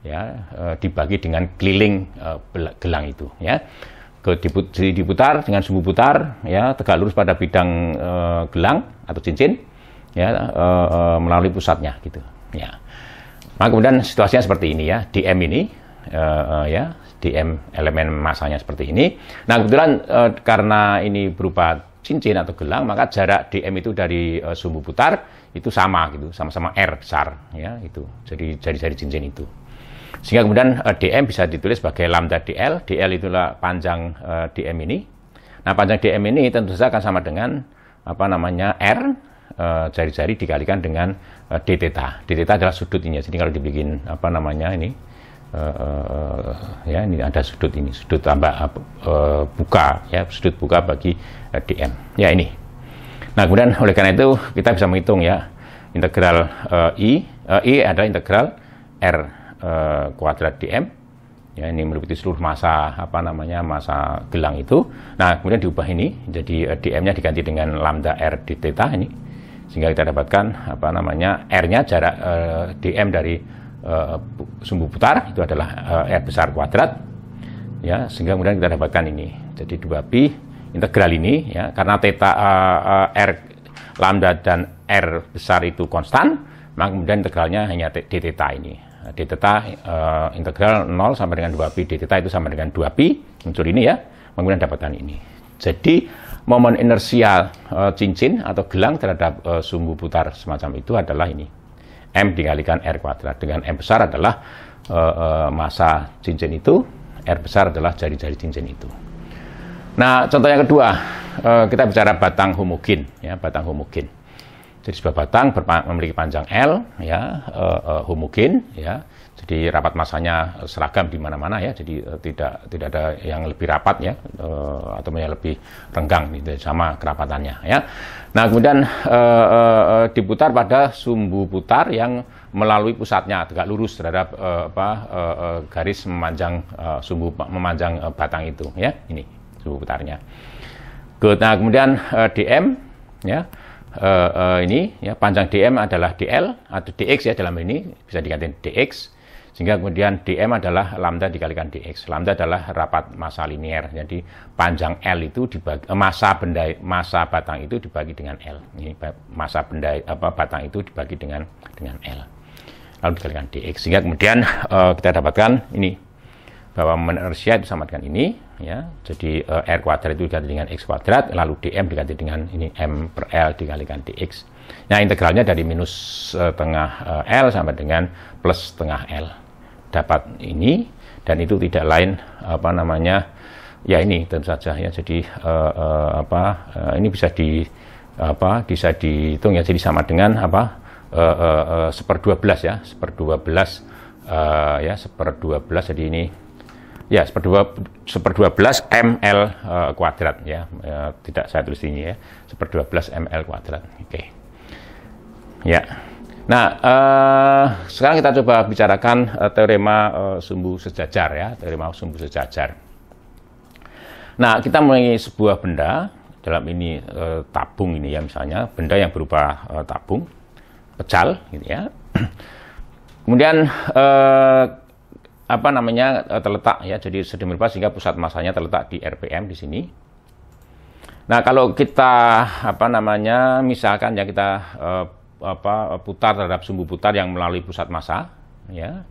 ya dibagi dengan keliling gelang itu ya. Diputar dengan sumbu putar ya tegak lurus pada bidang gelang atau cincin ya melalui pusatnya gitu ya. Maka kemudian situasinya seperti ini ya, dm ini ya, dm elemen masanya seperti ini. Nah kebetulan karena ini berupa cincin atau gelang, maka jarak dm itu dari sumbu putar itu sama gitu, sama-sama r besar ya itu. Jadi jari-jari cincin itu. Sehingga kemudian dm bisa ditulis sebagai lambda dl. Dl itulah panjang dm ini. Nah panjang dm ini tentu saja akan sama dengan apa namanya r jari-jari dikalikan dengan d theta. D theta adalah sudut ini. Jadi kalau dibikin apa namanya ini ya ini ada sudut ini, sudut tambah buka ya, sudut buka bagi dm. Ya ini. Nah, kemudian oleh karena itu kita bisa menghitung ya integral i adalah integral r kuadrat dm. Ya, ini meliputi seluruh massa apa namanya massa gelang itu. Nah, kemudian diubah ini jadi dm-nya diganti dengan lambda r d theta ini. Sehingga kita dapatkan apa namanya r-nya jarak dm dari sumbu putar itu adalah r besar kuadrat ya, sehingga kemudian kita dapatkan ini jadi 2pi integral ini ya, karena theta r lambda dan r besar itu konstan, maka kemudian integralnya hanya d theta ini. D theta integral 0 sampai dengan 2pi d theta itu sama dengan 2pi muncul ini ya, kemudian dapatkan ini. Jadi momen inersial cincin atau gelang terhadap sumbu putar semacam itu adalah ini m dikalikan r kuadrat, dengan m besar adalah massa cincin itu, r besar adalah jari-jari cincin itu. Nah contoh yang kedua kita bicara batang homogen ya, batang homogen. Jadi sebuah batang memiliki panjang L ya, homogen ya. Jadi rapat massanya seragam di mana-mana ya. Jadi tidak ada yang lebih rapat ya atau yang lebih renggang gitu, sama kerapatannya ya. Nah, kemudian diputar pada sumbu putar yang melalui pusatnya tegak lurus terhadap garis memanjang memanjang batang itu ya. Ini sumbu putarnya. Nah, kemudian dm ya. Ini ya, panjang dm adalah dl atau dx ya, dalam ini bisa diganti dx, sehingga kemudian dm adalah lambda dikalikan dx. Lambda adalah rapat massa linear, jadi panjang L itu dibagi massa batang itu dibagi dengan L. Ini massa batang itu dibagi dengan L, lalu dikalikan dx, sehingga kemudian kita dapatkan ini bahwa momen inersia itu sama dengan ini ya. Jadi r kuadrat itu diganti dengan x kuadrat, lalu dm diganti dengan ini m per L dikalikan dx. Nah, integralnya dari minus setengah L sampai dengan plus setengah L. Dapat ini, dan itu tidak lain apa namanya ya ini tentu saja ya. Jadi ini bisa dihitung ya, jadi sama dengan apa 1/12 ya, 1/12 ya, 1/12. Jadi ini ya 1/12 ml kuadrat ya, tidak saya tulis ini ya, 1/12 ml kuadrat. Oke. Ya. Nah, sekarang kita coba bicarakan teorema sumbu sejajar ya, teorema sumbu sejajar. Nah, kita mempunyai sebuah benda, dalam ini tabung ini ya, misalnya benda yang berupa tabung pecal gitu ya. Kemudian apa namanya terletak ya, jadi sedemikian rupa sehingga pusat massanya terletak di RPM di sini. Nah, kalau kita apa namanya misalkan ya kita putar terhadap sumbu putar yang melalui pusat massa ya,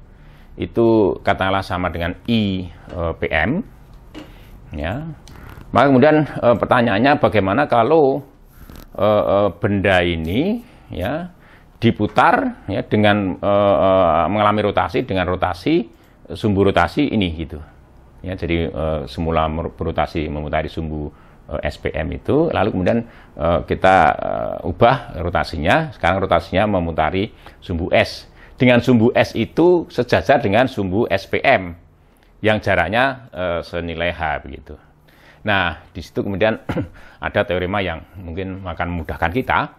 itu katakanlah sama dengan I PM ya. Maka kemudian pertanyaannya bagaimana kalau benda ini ya diputar ya dengan mengalami rotasi dengan rotasi sumbu rotasi ini gitu ya. Jadi semula berotasi memutari sumbu SPM itu, lalu kemudian kita ubah rotasinya, sekarang rotasinya memutari sumbu S, dengan sumbu S itu sejajar dengan sumbu SPM yang jaraknya senilai H begitu. Nah, di situ kemudian ada teorema yang mungkin akan memudahkan kita,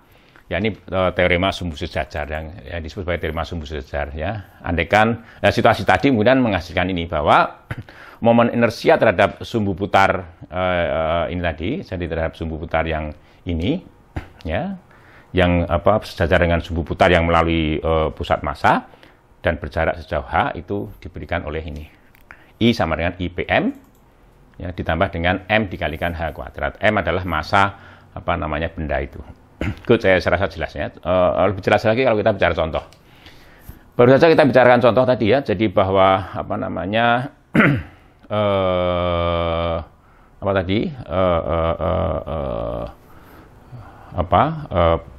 Ya ini teorema sumbu sejajar yang disebut sebagai teorema sumbu sejajar ya. Andaikan situasi tadi kemudian menghasilkan ini bahwa momen inersia terhadap sumbu putar ini tadi, jadi terhadap sumbu putar yang ini ya, yang sejajar dengan sumbu putar yang melalui pusat massa dan berjarak sejauh h itu diberikan oleh ini. I sama dengan IPM ya, ditambah dengan M dikalikan H kuadrat. M adalah massa benda itu. Good, saya rasa jelas ya. Lebih jelas lagi kalau kita bicara contoh. Baru saja kita bicarakan contoh tadi ya. Jadi bahwa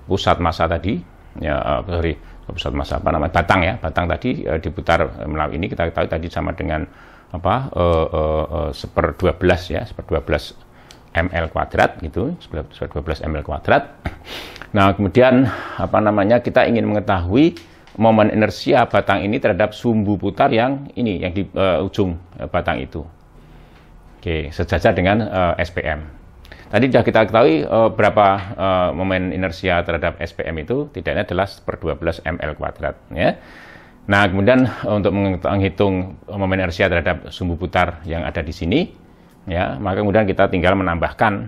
pusat massa tadi ya, pusat massa batang ya, batang tadi diputar melalui ini, kita ketahui tadi sama dengan 1/12 ya, 1/12 ml kuadrat gitu, 12 ml kuadrat. Nah, kemudian kita ingin mengetahui momen inersia batang ini terhadap sumbu putar yang ini, yang di ujung batang itu. Oke, sejajar dengan SPM. Tadi sudah kita ketahui berapa momen inersia terhadap SPM itu, tidaknya adalah 1/12 ml kuadrat ya. Nah, kemudian untuk menghitung momen inersia terhadap sumbu putar yang ada di sini ya, maka kemudian kita tinggal menambahkan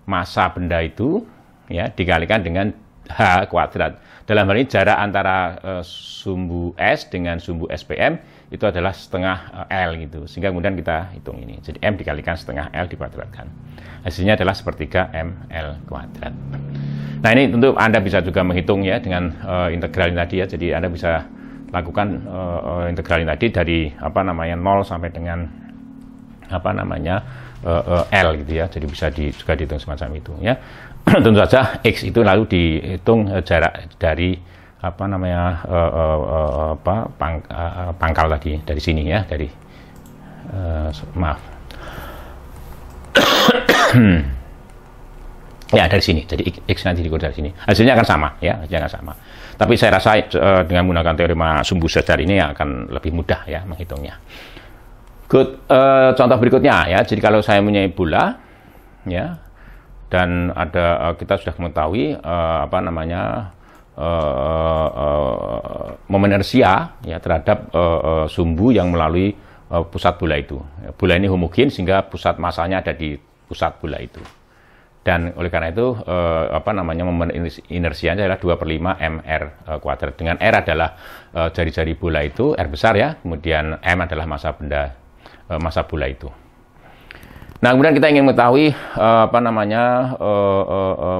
massa benda itu ya dikalikan dengan H kuadrat. Dalam hal ini jarak antara sumbu S dengan sumbu SPM itu adalah setengah L gitu. Sehingga kemudian kita hitung ini. Jadi M dikalikan setengah L dikuadratkan. Hasilnya adalah 1/3 ml kuadrat. Nah, ini tentu Anda bisa juga menghitung ya dengan integral ini tadi ya. Jadi Anda bisa lakukan integral ini tadi dari 0 sampai dengan L gitu ya, jadi bisa juga dihitung semacam itu ya. Tentu saja X itu lalu dihitung jarak dari pangkal tadi dari sini ya, dari ya dari sini, jadi X nanti diukur dari sini, hasilnya akan sama ya, hasilnya akan sama. Tapi saya rasa dengan menggunakan teorema sumbu sejajar ini akan lebih mudah ya menghitungnya. Good. Contoh berikutnya ya, jadi kalau saya mempunyai bola ya, dan kita sudah mengetahui momen inersia ya terhadap sumbu yang melalui pusat bola itu. Bola ini homogen sehingga pusat massanya ada di pusat bola itu. Dan oleh karena itu momen inersianya adalah 2/5 mr kuadrat, dengan R adalah jari-jari bola itu, R besar ya, kemudian M adalah massa bola itu. Nah, kemudian kita ingin mengetahui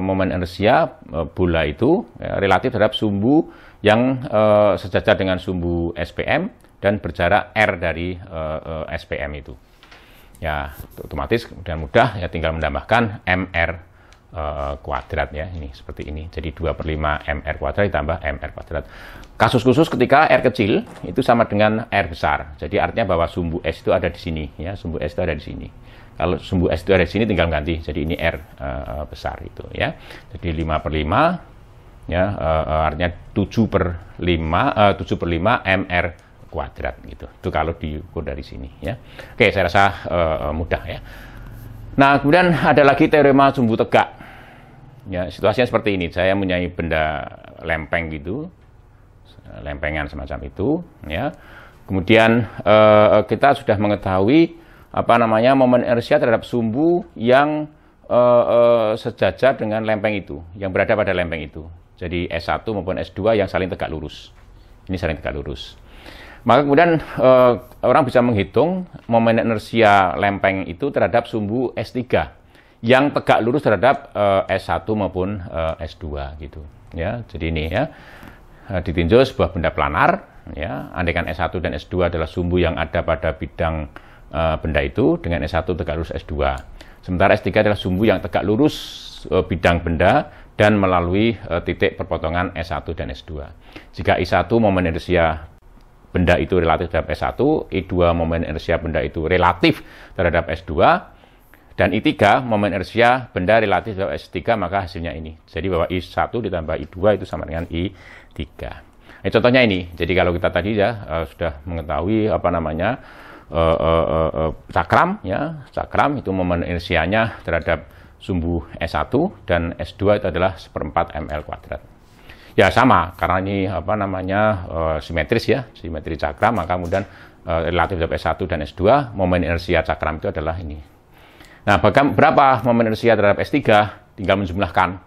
momen inersia bola itu ya, relatif terhadap sumbu yang sejajar dengan sumbu SPM dan berjarak R dari SPM itu. Ya, otomatis kemudian mudah ya, tinggal menambahkan mr kuadrat ya, ini seperti ini. Jadi 2/5 mr kuadrat ditambah mr kuadrat. Kasus khusus ketika R kecil itu sama dengan R besar. Jadi artinya bahwa sumbu S itu ada di sini ya, sumbu S itu ada di sini. Kalau sumbu S itu ada di sini tinggal ganti, jadi ini R besar itu ya. Jadi 5/5 ya, artinya 7/5 mr kuadrat gitu. Itu kalau diukur dari sini ya. Oke, saya rasa mudah ya. Nah, kemudian ada lagi teorema sumbu tegak. Ya, situasinya seperti ini. Saya mempunyai benda lempeng gitu, lempengan semacam itu ya. Kemudian kita sudah mengetahui momen inersia terhadap sumbu yang sejajar dengan lempeng itu, yang berada pada lempeng itu. Jadi S1 maupun S2 yang saling tegak lurus. Ini saling tegak lurus. Maka kemudian orang bisa menghitung momen inersia lempeng itu terhadap sumbu S3 yang tegak lurus terhadap S1 maupun S2 gitu ya. Jadi ini ya, ditinjau sebuah benda planar ya, andaikan S1 dan S2 adalah sumbu yang ada pada bidang benda itu, dengan S1 tegak lurus S2. Sementara S3 adalah sumbu yang tegak lurus bidang benda dan melalui titik perpotongan S1 dan S2. Jika I1 momen inersia benda itu relatif terhadap S1, I2 momen inersia benda itu relatif terhadap S2, dan I3 momen inersia benda relatif terhadap S3, maka hasilnya ini. Jadi bahwa I1 ditambah I2 itu sama dengan I3. Contohnya ini. Jadi kalau kita tadi ya sudah mengetahui cakram ya, cakram itu momen inersianya terhadap sumbu S1 dan S2 itu adalah 1/4 ml kuadrat. Ya sama, karena ini apa namanya simetris ya, simetri cakram, maka kemudian relatif terhadap S1 dan S2, momen inersia cakram itu adalah ini. Nah, berapa momen inersia terhadap S3? Tinggal menjumlahkan.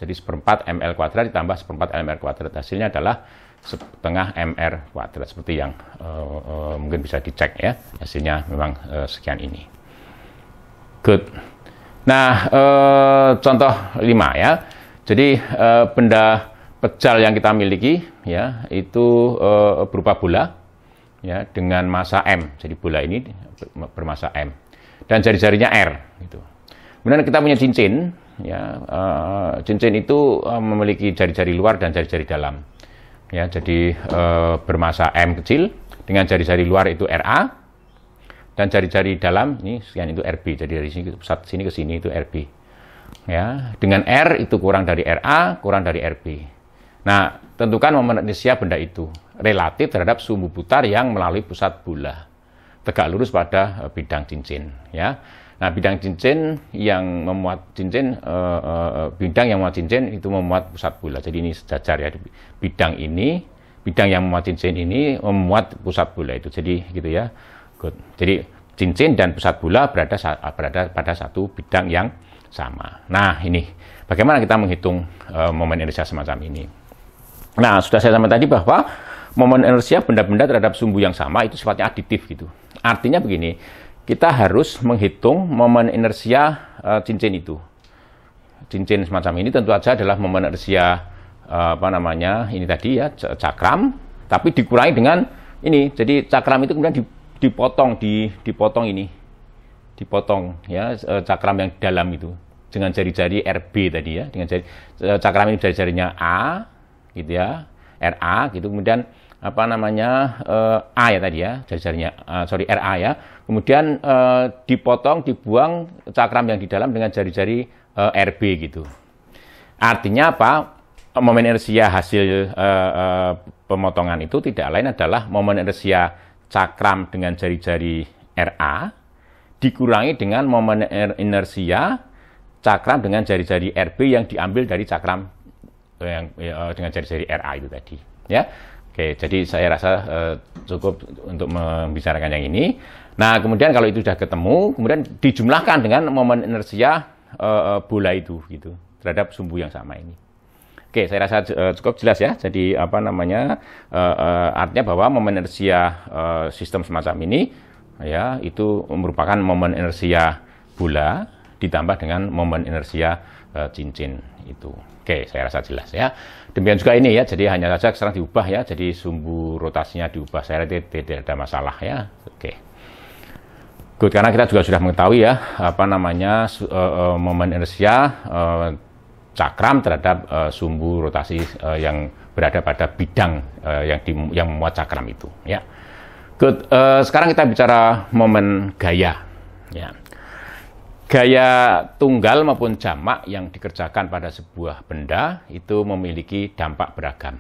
Jadi 1/4 ml kuadrat ditambah 1/4 mr kuadrat. Hasilnya adalah setengah mr kuadrat, seperti yang mungkin bisa dicek ya. Hasilnya memang sekian ini. Good. Nah, contoh 5 ya. Jadi benda pejal yang kita miliki ya itu berupa bola ya dengan massa m. Jadi bola ini bermassa m dan jari-jarinya r gitu. Kemudian kita punya cincin ya, cincin itu memiliki jari-jari luar dan jari-jari dalam ya. Jadi bermassa m kecil dengan jari-jari luar itu Ra dan jari-jari dalam ini sekian itu Rb. Jadi dari sini pusat sini ke sini itu Rb ya, dengan R itu kurang dari Ra kurang dari Rb. Nah, tentukan momen inersia benda itu relatif terhadap sumbu putar yang melalui pusat bola tegak lurus pada bidang cincin ya. Nah, bidang cincin yang memuat cincin, bidang yang memuat cincin itu memuat pusat bola. Jadi ini sejajar ya. Bidang yang memuat cincin ini memuat pusat bola itu. Jadi gitu ya. Good. Jadi cincin dan pusat bola berada pada satu bidang yang sama. Nah, ini bagaimana kita menghitung momen inersia semacam ini. Nah, sudah saya sampaikan tadi bahwa momen inersia benda-benda terhadap sumbu yang sama itu sifatnya aditif gitu. Artinya begini, kita harus menghitung momen inersia cincin itu. Cincin semacam ini tentu saja adalah momen inersia ini tadi ya, cakram, tapi dikurangi dengan ini. Jadi cakram itu kemudian dipotong ini. Dipotong ya, cakram yang dalam itu dengan jari-jari RB tadi ya, dengan cakram ini jari-jarinya A gitu ya, RA gitu, kemudian A ya tadi ya, jari-jarinya RA ya. Kemudian dipotong, dibuang cakram yang di dalam dengan jari-jari RB gitu. Artinya apa? Momen inersia hasil pemotongan itu tidak lain adalah momen inersia cakram dengan jari-jari RA dikurangi dengan momen inersia cakram dengan jari-jari RB yang diambil dari cakram yang dengan jari-jari RA itu tadi ya. Oke, jadi saya rasa cukup untuk membicarakan yang ini. Nah, kemudian kalau itu sudah ketemu, kemudian dijumlahkan dengan momen inersia bola itu gitu terhadap sumbu yang sama ini. Oke, saya rasa cukup jelas ya. Jadi artinya bahwa momen inersia sistem semacam ini ya itu merupakan momen inersia bola ditambah dengan momen inersia cincin itu. Oke, saya rasa jelas ya. Demikian juga ini ya, jadi hanya saja sekarang diubah ya, jadi sumbu rotasinya diubah. Saya rasa tidak ada masalah ya. Oke. Good, karena kita juga sudah mengetahui ya momen inersia cakram terhadap sumbu rotasi yang berada pada bidang yang memuat cakram itu ya. Good, sekarang kita bicara momen gaya ya. Gaya tunggal maupun jamak yang dikerjakan pada sebuah benda itu memiliki dampak beragam.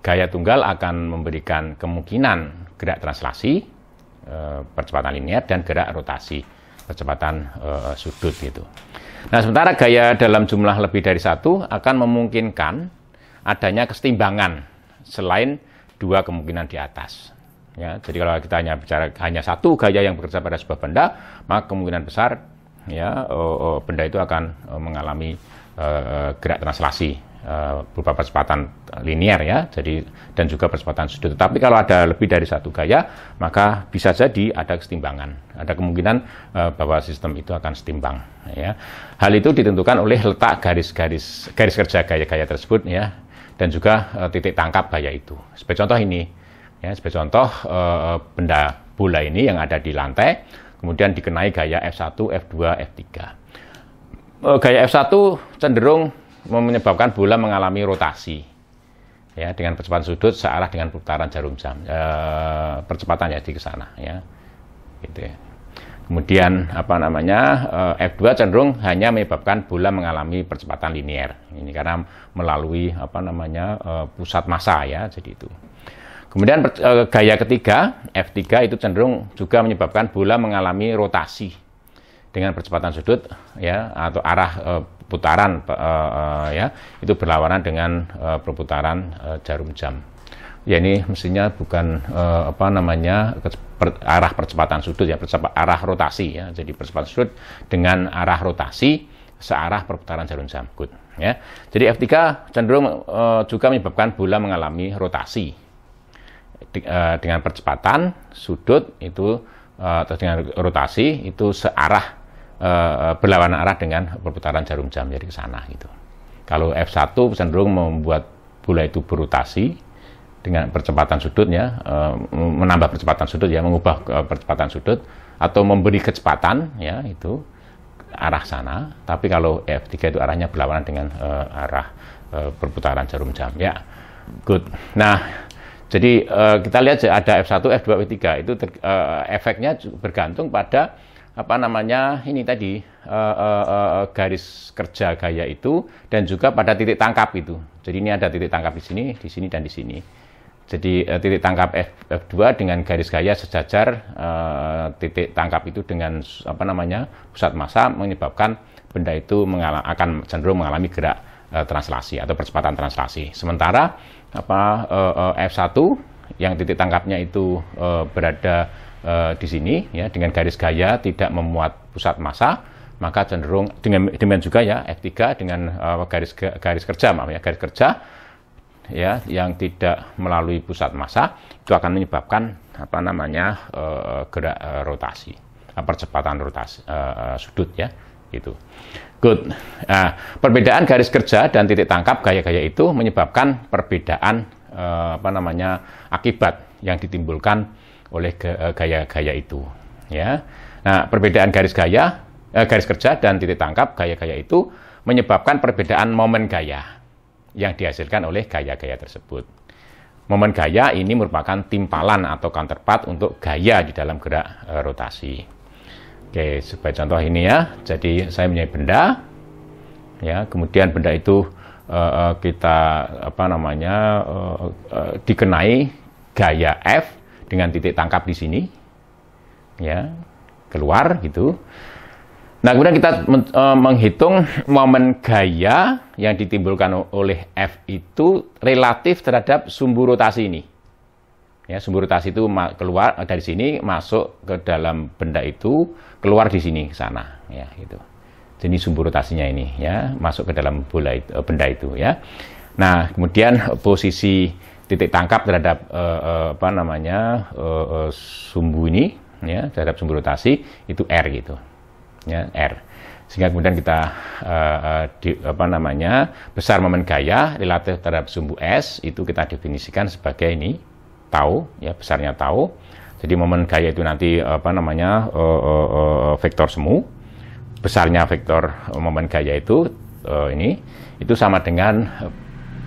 Gaya tunggal akan memberikan kemungkinan gerak translasi, percepatan linear, dan gerak rotasi, percepatan sudut gitu. Nah, sementara gaya dalam jumlah lebih dari satu akan memungkinkan adanya kesetimbangan selain dua kemungkinan di atas. Ya, jadi kalau kita hanya bicara hanya satu gaya yang bekerja pada sebuah benda, maka kemungkinan besar ya benda itu akan mengalami gerak translasi berupa percepatan linear ya, jadi dan juga percepatan sudut. Tetapi kalau ada lebih dari satu gaya, maka bisa jadi ada kesetimbangan, ada kemungkinan bahwa sistem itu akan setimbang. Ya, hal itu ditentukan oleh letak garis kerja gaya-gaya tersebut ya, dan juga titik tangkap gaya itu. Sebagai contoh ini. Ya, sebagai contoh benda bola ini yang ada di lantai, kemudian dikenai gaya F1, F2, F3. Gaya F1 cenderung menyebabkan bola mengalami rotasi, ya, dengan percepatan sudut searah dengan putaran jarum jam, percepatan ya di sana, ya, gitu ya. Kemudian F2 cenderung hanya menyebabkan bola mengalami percepatan linear, ini karena melalui pusat massa ya, jadi itu. Kemudian gaya ketiga, F3 itu cenderung juga menyebabkan bola mengalami rotasi dengan percepatan sudut ya atau arah putaran ya itu berlawanan dengan perputaran jarum jam. Ya ini mestinya bukan apa namanya arah percepatan sudut ya, arah rotasi ya. Jadi percepatan sudut dengan arah rotasi searah perputaran jarum jam. Good. Ya. Jadi F3 cenderung juga menyebabkan bola mengalami rotasi dengan percepatan sudut itu atau dengan rotasi itu searah berlawanan arah dengan perputaran jarum jam, jadi ke sana gitu. Kalau F1 cenderung membuat bola itu berotasi dengan percepatan sudutnya, menambah percepatan sudut ya, mengubah percepatan sudut atau memberi kecepatan ya itu arah sana. Tapi kalau F3 itu arahnya berlawanan dengan arah perputaran jarum jam ya. Good. Nah, jadi kita lihat ada F1, F2, F3 itu efeknya bergantung pada apa namanya ini tadi garis kerja gaya itu dan juga pada titik tangkap itu. Jadi ini ada titik tangkap di sini dan di sini. Jadi titik tangkap F2 dengan garis gaya sejajar titik tangkap itu dengan apa namanya pusat massa menyebabkan benda itu akan cenderung mengalami gerak translasi atau percepatan translasi. Sementara apa F1 yang titik tangkapnya itu berada di sini ya dengan garis gaya tidak memuat pusat massa, maka cenderung dengan juga ya F3 dengan garis kerja ya yang tidak melalui pusat massa itu akan menyebabkan apa namanya gerak rotasi, percepatan rotasi sudut ya gitu. Good. Nah, perbedaan garis kerja dan titik tangkap gaya-gaya itu menyebabkan perbedaan apa namanya akibat yang ditimbulkan oleh gaya-gaya itu ya. Nah, perbedaan garis kerja dan titik tangkap gaya-gaya itu menyebabkan perbedaan momen gaya yang dihasilkan oleh gaya-gaya tersebut. Momen gaya ini merupakan timpalan atau counterpart untuk gaya di dalam gerak rotasi. Oke, sebagai contoh ini ya. Jadi saya punya benda, ya, kemudian benda itu kita apa namanya dikenai gaya F dengan titik tangkap di sini, ya, keluar gitu. Nah, kemudian kita menghitung momen gaya yang ditimbulkan oleh F itu relatif terhadap sumbu rotasi ini. Ya, sumbu rotasi itu keluar dari sini, masuk ke dalam benda itu, keluar di sini ke sana, ya, gitu. Jadi sumbu rotasinya ini, ya, masuk ke dalam benda itu, ya. Nah, kemudian posisi titik tangkap terhadap apa namanya sumbu ini, ya, terhadap sumbu rotasi itu R gitu. Ya, R, sehingga kemudian kita apa namanya besar momen gaya relatif terhadap sumbu S itu kita definisikan sebagai ini tau, ya, besarnya tau. Jadi momen gaya itu nanti apa namanya vektor semu, besarnya vektor momen gaya itu ini itu sama dengan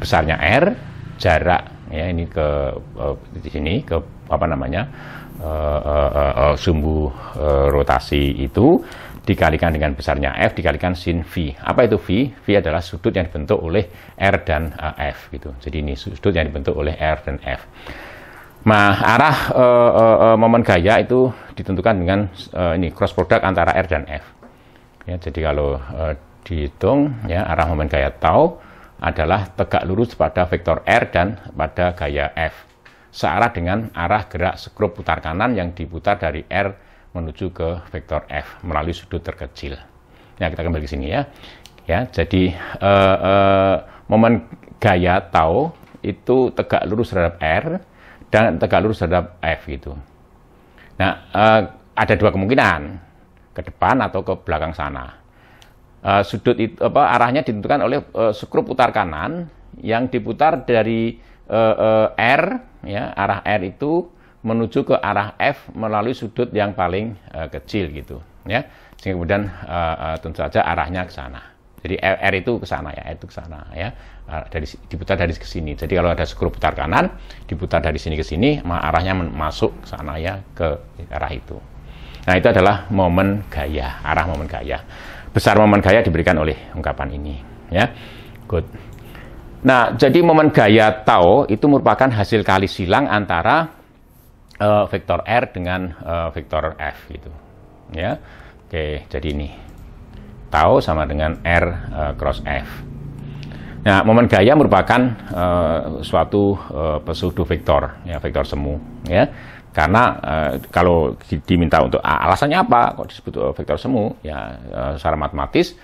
besarnya R, jarak ya ini ke di sini ke apa namanya sumbu rotasi itu dikalikan dengan besarnya F dikalikan sin V. Apa itu V? V adalah sudut yang dibentuk oleh R dan F gitu. Jadi ini sudut yang dibentuk oleh R dan F. Nah, arah momen gaya itu ditentukan dengan ini cross product antara R dan F. Ya, jadi kalau dihitung ya arah momen gaya tau adalah tegak lurus pada vektor R dan pada gaya F. Searah dengan arah gerak skrup putar kanan yang diputar dari R menuju ke vektor F melalui sudut terkecil. Ya, kita kembali ke sini ya. Ya, jadi momen gaya tau itu tegak lurus terhadap R dan tegak lurus terhadap F gitu. Nah, ada dua kemungkinan, ke depan atau ke belakang sana. Sudut itu apa arahnya ditentukan oleh skrup putar kanan yang diputar dari R ya, arah R itu menuju ke arah F melalui sudut yang paling kecil gitu ya, sehingga kemudian tentu saja arahnya ke sana. Jadi R itu ke sana ya, R itu ke sana ya, diputar dari ke sini. Jadi kalau ada skrup putar kanan diputar dari sini ke sini, arahnya masuk ke sana ya, ke arah itu. Nah, itu adalah momen gaya, arah momen gaya. Besar momen gaya diberikan oleh ungkapan ini ya. Good. Nah, jadi momen gaya tau itu merupakan hasil kali silang antara vektor R dengan vektor F gitu ya. Oke, jadi ini tau sama dengan R cross F. Nah, momen gaya merupakan suatu pseudo vektor, ya, vektor semu, ya. Karena kalau diminta untuk alasannya apa kok disebut vektor semu, ya secara matematis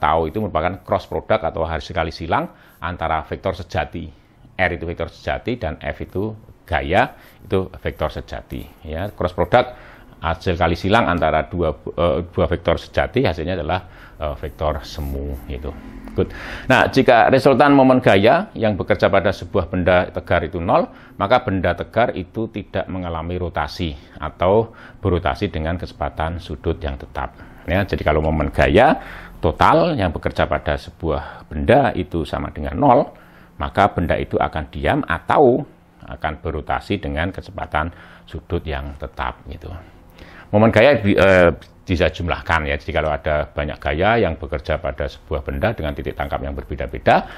tau itu merupakan cross product atau hasil kali silang antara vektor sejati. R itu vektor sejati dan F itu gaya, itu vektor sejati, ya. Cross product hasil kali silang antara dua vektor sejati, hasilnya adalah vektor semu, gitu. Good. Nah, jika resultan momen gaya yang bekerja pada sebuah benda tegar itu 0, maka benda tegar itu tidak mengalami rotasi atau berotasi dengan kecepatan sudut yang tetap. Ya, jadi kalau momen gaya total yang bekerja pada sebuah benda itu sama dengan 0, maka benda itu akan diam atau akan berotasi dengan kecepatan sudut yang tetap, gitu. Momen gaya bisa jumlahkan, ya. Jadi kalau ada banyak gaya yang bekerja pada sebuah benda dengan titik tangkap yang berbeda-beda,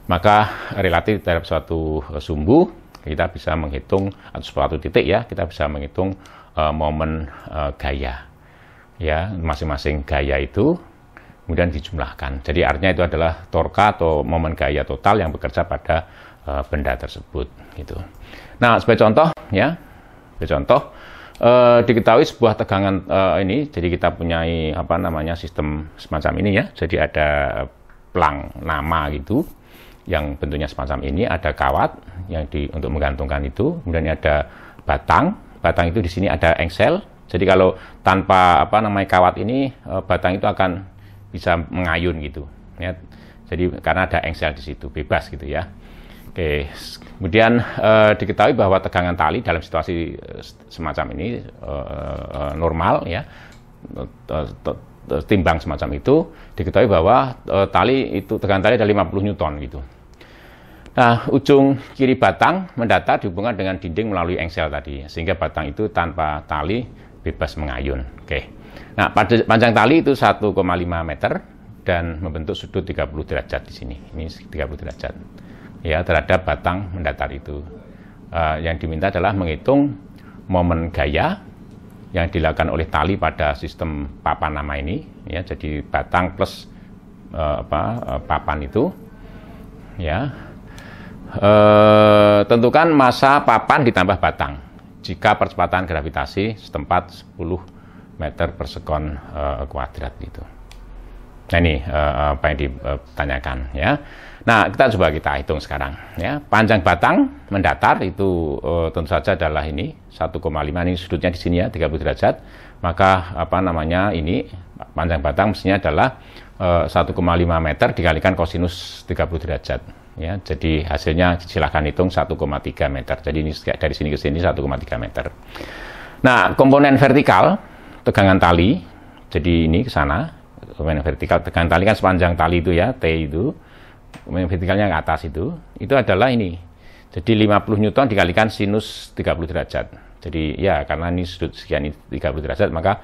maka relatif terhadap suatu sumbu kita bisa menghitung, atau suatu titik, ya, kita bisa menghitung momen gaya, ya, masing-masing gaya itu kemudian dijumlahkan. Jadi artinya itu adalah torka atau momen gaya total yang bekerja pada benda tersebut, gitu. Nah, sebagai contoh, ya, diketahui sebuah tegangan ini, jadi kita punyai sistem semacam ini, ya. Jadi ada pelang nama gitu yang bentuknya semacam ini, ada kawat yang untuk menggantungkan itu, kemudian ada batang itu di sini ada engsel. Jadi kalau tanpa kawat ini, batang itu akan bisa mengayun gitu, ya. Jadi karena ada engsel di situ, bebas gitu, ya. Oke, kemudian diketahui bahwa tegangan tali dalam situasi semacam ini normal, ya, timbang semacam itu, diketahui bahwa tegangan tali ada 50 Newton gitu. Nah, ujung kiri batang mendatar dihubungkan dengan dinding melalui engsel tadi, sehingga batang itu tanpa tali bebas mengayun. Oke. Nah, panjang tali itu 1,5 meter dan membentuk sudut 30 derajat di sini. Ini 30 derajat. Ya, terhadap batang mendatar itu. Yang diminta adalah menghitung momen gaya yang dilakukan oleh tali pada sistem papan nama ini, ya. Jadi batang plus papan itu, ya. Tentukan massa papan ditambah batang jika percepatan gravitasi setempat 10 meter per sekon kuadrat gitu. Nah, ini apa yang ditanyakan, ya. Nah, kita hitung sekarang, ya. Panjang batang mendatar itu tentu saja adalah ini 1,5, ini sudutnya di sini, ya, 30 derajat. Maka ini panjang batang mestinya adalah 1,5 meter dikalikan kosinus 30 derajat, ya. Jadi hasilnya silahkan hitung 1,3 meter. Jadi ini dari sini ke sini 1,3 meter. Nah, komponen vertikal tegangan tali, jadi ini ke sana, komponen vertikal tegangan tali kan sepanjang tali itu, ya, T itu. Komponen vertikalnya ke atas itu adalah ini. Jadi 50 Newton dikalikan sinus 30 derajat. Jadi ya karena ini sudut sekian ini 30 derajat, maka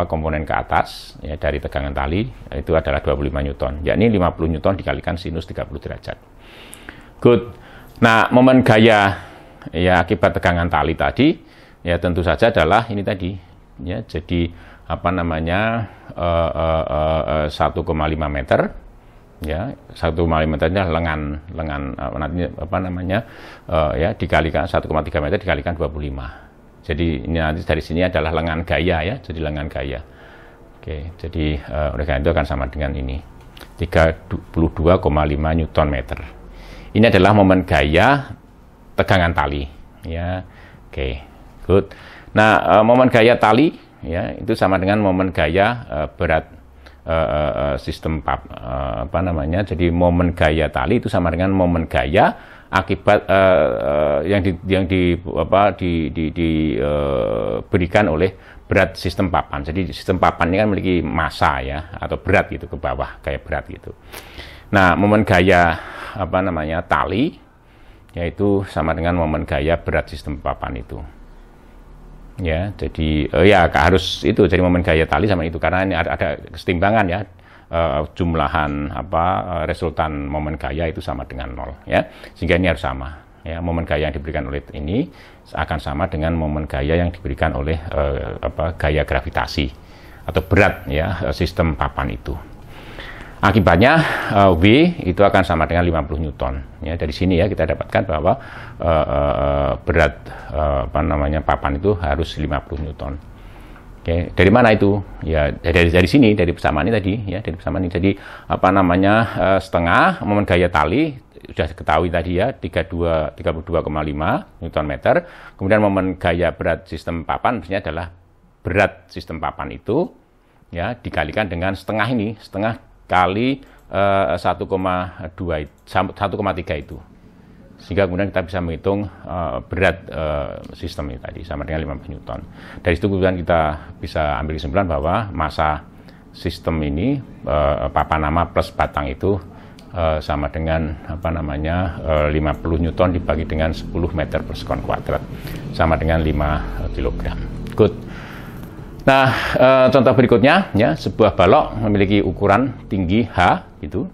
komponen ke atas, ya, dari tegangan tali itu adalah 25 Newton. Yakni 50 Newton dikalikan sinus 30 derajat. Good. Nah, momen gaya, ya, akibat tegangan tali tadi, ya, tentu saja adalah ini tadi, ya. Jadi 1,5 meter, ya, 1,5 meternya lengan ya, dikalikan 1,3 meter dikalikan 25. Jadi ini nanti dari sini adalah lengan gaya, ya, jadi lengan gaya. Oke, jadi oleh karena itu akan sama dengan ini 32,5 Newton meter. Ini adalah momen gaya tegangan tali, ya. Oke, good. Nah, momen gaya tali, ya, itu sama dengan momen gaya berat sistem jadi momen gaya tali itu sama dengan momen gaya akibat yang diberikan oleh berat sistem papan. Jadi sistem papan ini kan memiliki massa, ya, atau berat gitu ke bawah, kayak berat gitu. Nah, momen gaya tali yaitu sama dengan momen gaya berat sistem papan itu. Ya, jadi ya harus itu, jadi momen gaya tali sama itu karena ini ada kesetimbangan, ya, jumlahan resultan momen gaya itu sama dengan 0, ya, sehingga ini harus sama, ya. Momen gaya yang diberikan oleh ini akan sama dengan momen gaya yang diberikan oleh gaya gravitasi. atau berat ya sistem papan itu. Akibatnya W itu akan sama dengan 50 Newton. Ya, dari sini ya kita dapatkan bahwa berat papan itu harus 50 Newton. Oke, dari mana itu? Ya dari sini, dari persamaan ini tadi ya, dari persamaan ini. Jadi setengah momen gaya tali sudah diketahui tadi ya 32,5 Newton meter. Kemudian momen gaya berat sistem papan maksudnya adalah berat sistem papan itu ya dikalikan dengan setengah ini, setengah kali 1,3 itu. Sehingga kemudian kita bisa menghitung berat sistem ini tadi sama dengan 50 Newton. Dari situ kemudian kita bisa ambil kesimpulan bahwa massa sistem ini papan nama plus batang itu sama dengan 50 Newton dibagi dengan 10 meter per sekon kuadrat sama dengan 5 kilogram. Good. Nah, contoh berikutnya ya, sebuah balok memiliki ukuran tinggi H gitu,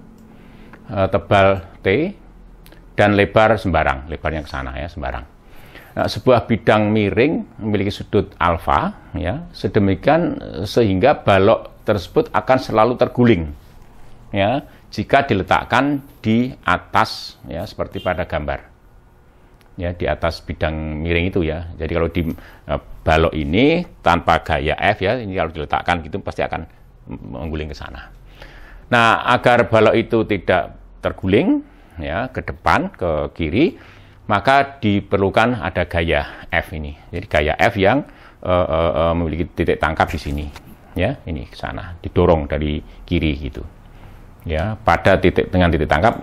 tebal T dan lebar sembarang, lebarnya ke sana ya, sembarang. Nah, sebuah bidang miring memiliki sudut alfa ya, sedemikian sehingga balok tersebut akan selalu terguling ya jika diletakkan di atas ya seperti pada gambar. Ya, di atas bidang miring itu ya. Jadi kalau di balok ini tanpa gaya F ya, ini kalau diletakkan gitu pasti akan mengguling ke sana. Nah, agar balok itu tidak terguling ya ke depan, ke kiri, maka diperlukan ada gaya F ini. Jadi gaya F yang memiliki titik tangkap di sini. Ya, ini ke sana, didorong dari kiri gitu. Ya, pada dengan titik tangkap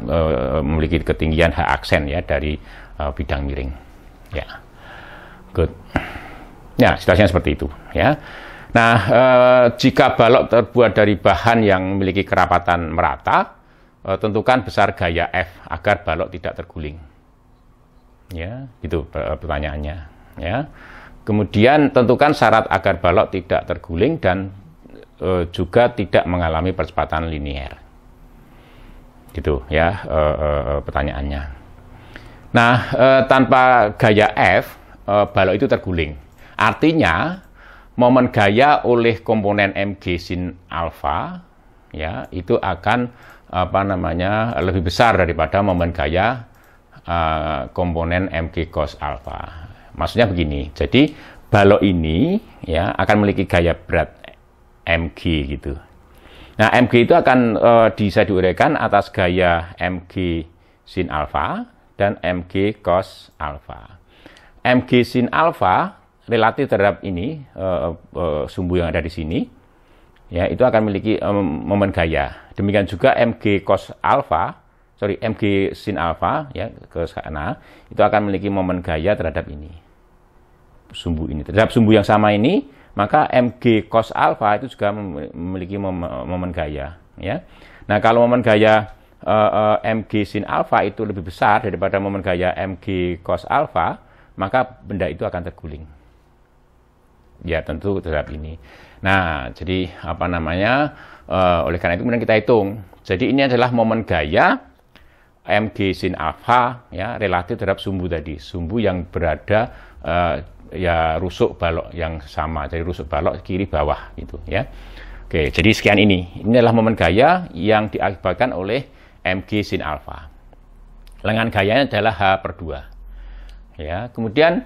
memiliki ketinggian H aksen ya dari bidang miring. Ya, good. Ya, situasinya seperti itu. Ya. Nah, jika balok terbuat dari bahan yang memiliki kerapatan merata, tentukan besar gaya F agar balok tidak terguling. Ya, itu pertanyaannya. Ya. Kemudian tentukan syarat agar balok tidak terguling dan juga tidak mengalami percepatan linier. Gitu ya pertanyaannya. Nah, tanpa gaya F, balok itu terguling. Artinya, momen gaya oleh komponen mg sin alfa, ya, itu akan lebih besar daripada momen gaya komponen mg cos alfa. Maksudnya begini. Jadi, balok ini ya akan memiliki gaya berat mg gitu. Nah, mg itu akan bisa diuraikan atas gaya mg sin alfa dan mg cos alfa. Mg sin alfa relatif terhadap ini sumbu yang ada di sini, ya itu akan memiliki momen gaya. Demikian juga mg sin alfa ya ke sana itu akan memiliki momen gaya terhadap ini, sumbu ini. Terhadap sumbu yang sama ini, maka mg cos alfa itu juga memiliki momen gaya. Ya. Nah, kalau momen gaya mg sin alfa itu lebih besar daripada momen gaya mg cos alfa, maka benda itu akan terguling. Ya, tentu terhadap ini. Nah, jadi oleh karena itu kemudian kita hitung. Jadi ini adalah momen gaya mg sin alfa ya relatif terhadap sumbu tadi, sumbu yang berada ya rusuk balok yang sama. Jadi rusuk balok kiri bawah gitu ya. Oke, jadi sekian ini. Ini adalah momen gaya yang diakibatkan oleh mg sin alfa. Lengan gayanya adalah H/2. Ya, kemudian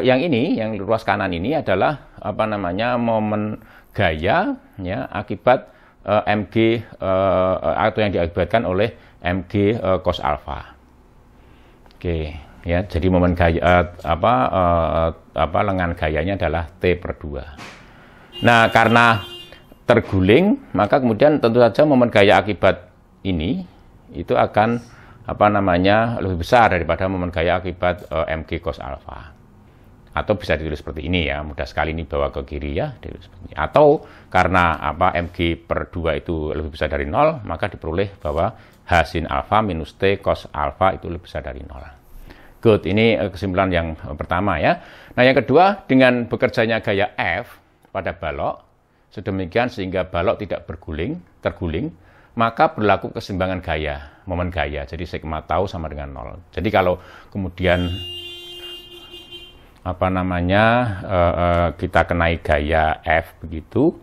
yang ini, yang ruas kanan ini adalah momen gaya ya akibat mg atau yang diakibatkan oleh mg cos alfa. Oke, ya, jadi momen gaya lengan gayanya adalah T/2. Nah, karena terguling, maka kemudian tentu saja momen gaya akibat ini itu akan lebih besar daripada momen gaya akibat mg cos alfa. Atau bisa ditulis seperti ini ya, mudah sekali ini bawa ke kiri ya, atau karena mg/2 itu lebih besar dari 0, maka diperoleh bahwa H sin alfa minus T cos alfa itu lebih besar dari 0. Good, ini kesimpulan yang pertama ya. Nah, yang kedua, dengan bekerjanya gaya F pada balok sedemikian sehingga balok tidak terguling, maka berlaku keseimbangan gaya, momen gaya. Jadi sigma tau sama dengan 0. Jadi kalau kemudian apa namanya kita kenai gaya F begitu,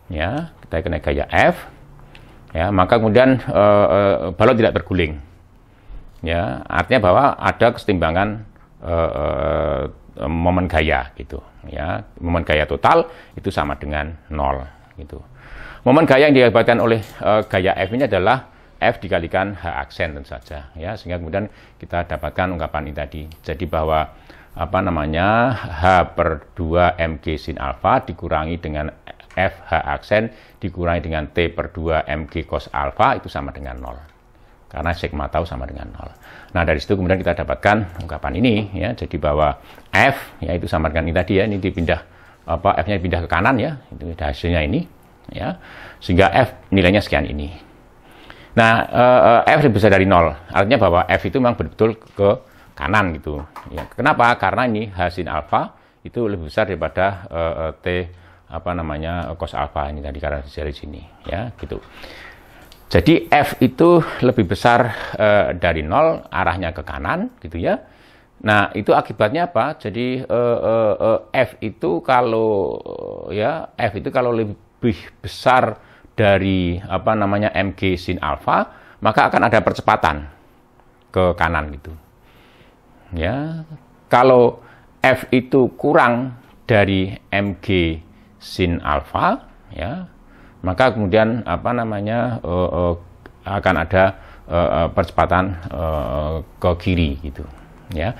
ya, kita kenai gaya F, ya, maka kemudian balon tidak terguling, ya, artinya bahwa ada kesetimbangan momen gaya gitu, ya, momen gaya total itu sama dengan 0 gitu. Momen gaya yang diakibatkan oleh gaya F ini adalah F dikalikan H aksen tentu saja, ya, sehingga kemudian kita dapatkan ungkapan ini tadi. Jadi bahwa apa namanya H per 2 mg sin alfa dikurangi dengan F H aksen dikurangi dengan T per 2 mg cos alfa itu sama dengan 0. Karena sigma tau sama dengan 0. Nah, dari situ kemudian kita dapatkan ungkapan ini, ya. Jadi bahwa F ya itu sama dengan ini tadi, ya, ini dipindah apa F-nya dipindah ke kanan, ya. Itu hasilnya ini, ya. Sehingga F nilainya sekian ini. Nah, F lebih besar dari 0. Artinya bahwa F itu memang betul-betul ke kanan gitu. Ya, kenapa? Karena ini H sin alfa itu lebih besar daripada T apa namanya cos alfa ini tadi karena dari sini, ya, gitu. Jadi F itu lebih besar dari 0, arahnya ke kanan gitu, ya. Nah, itu akibatnya apa? Jadi F itu kalau lebih besar dari apa namanya mg sin alfa, maka akan ada percepatan ke kanan gitu. Ya, kalau F itu kurang dari mg sin alfa, ya, maka kemudian apa namanya akan ada percepatan ke kiri gitu, ya.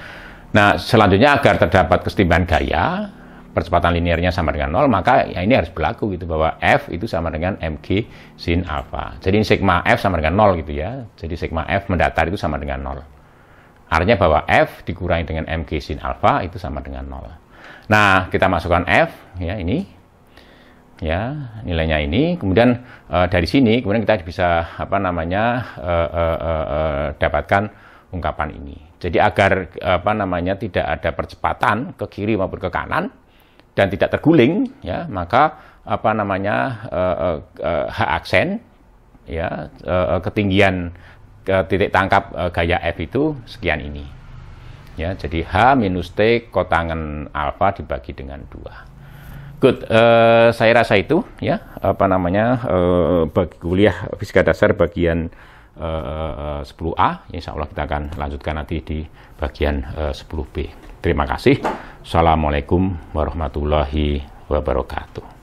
Nah, selanjutnya agar terdapat kesetimbangan gaya, percepatan linearnya sama dengan 0, maka ya ini harus berlaku gitu bahwa F itu sama dengan mg sin alfa. Jadi sigma F sama dengan 0 gitu, ya. Jadi sigma F mendatar itu sama dengan 0. Artinya bahwa F dikurangi dengan mg sin alfa itu sama dengan 0. Nah, kita masukkan F, ya, ini, ya, nilainya ini. Kemudian dari sini kemudian kita bisa apa namanya dapatkan ungkapan ini. Jadi agar apa namanya tidak ada percepatan ke kiri maupun ke kanan dan tidak terguling, ya, maka apa namanya H aksen, ya, ketinggian titik tangkap gaya F itu sekian ini, ya. Jadi H minus T kotangen alfa dibagi dengan 2. Good, saya rasa itu, ya, apa namanya bagi kuliah fisika dasar bagian 10A. Insya Allah kita akan lanjutkan nanti di bagian 10B. Terima kasih. Assalamualaikum warahmatullahi wabarakatuh.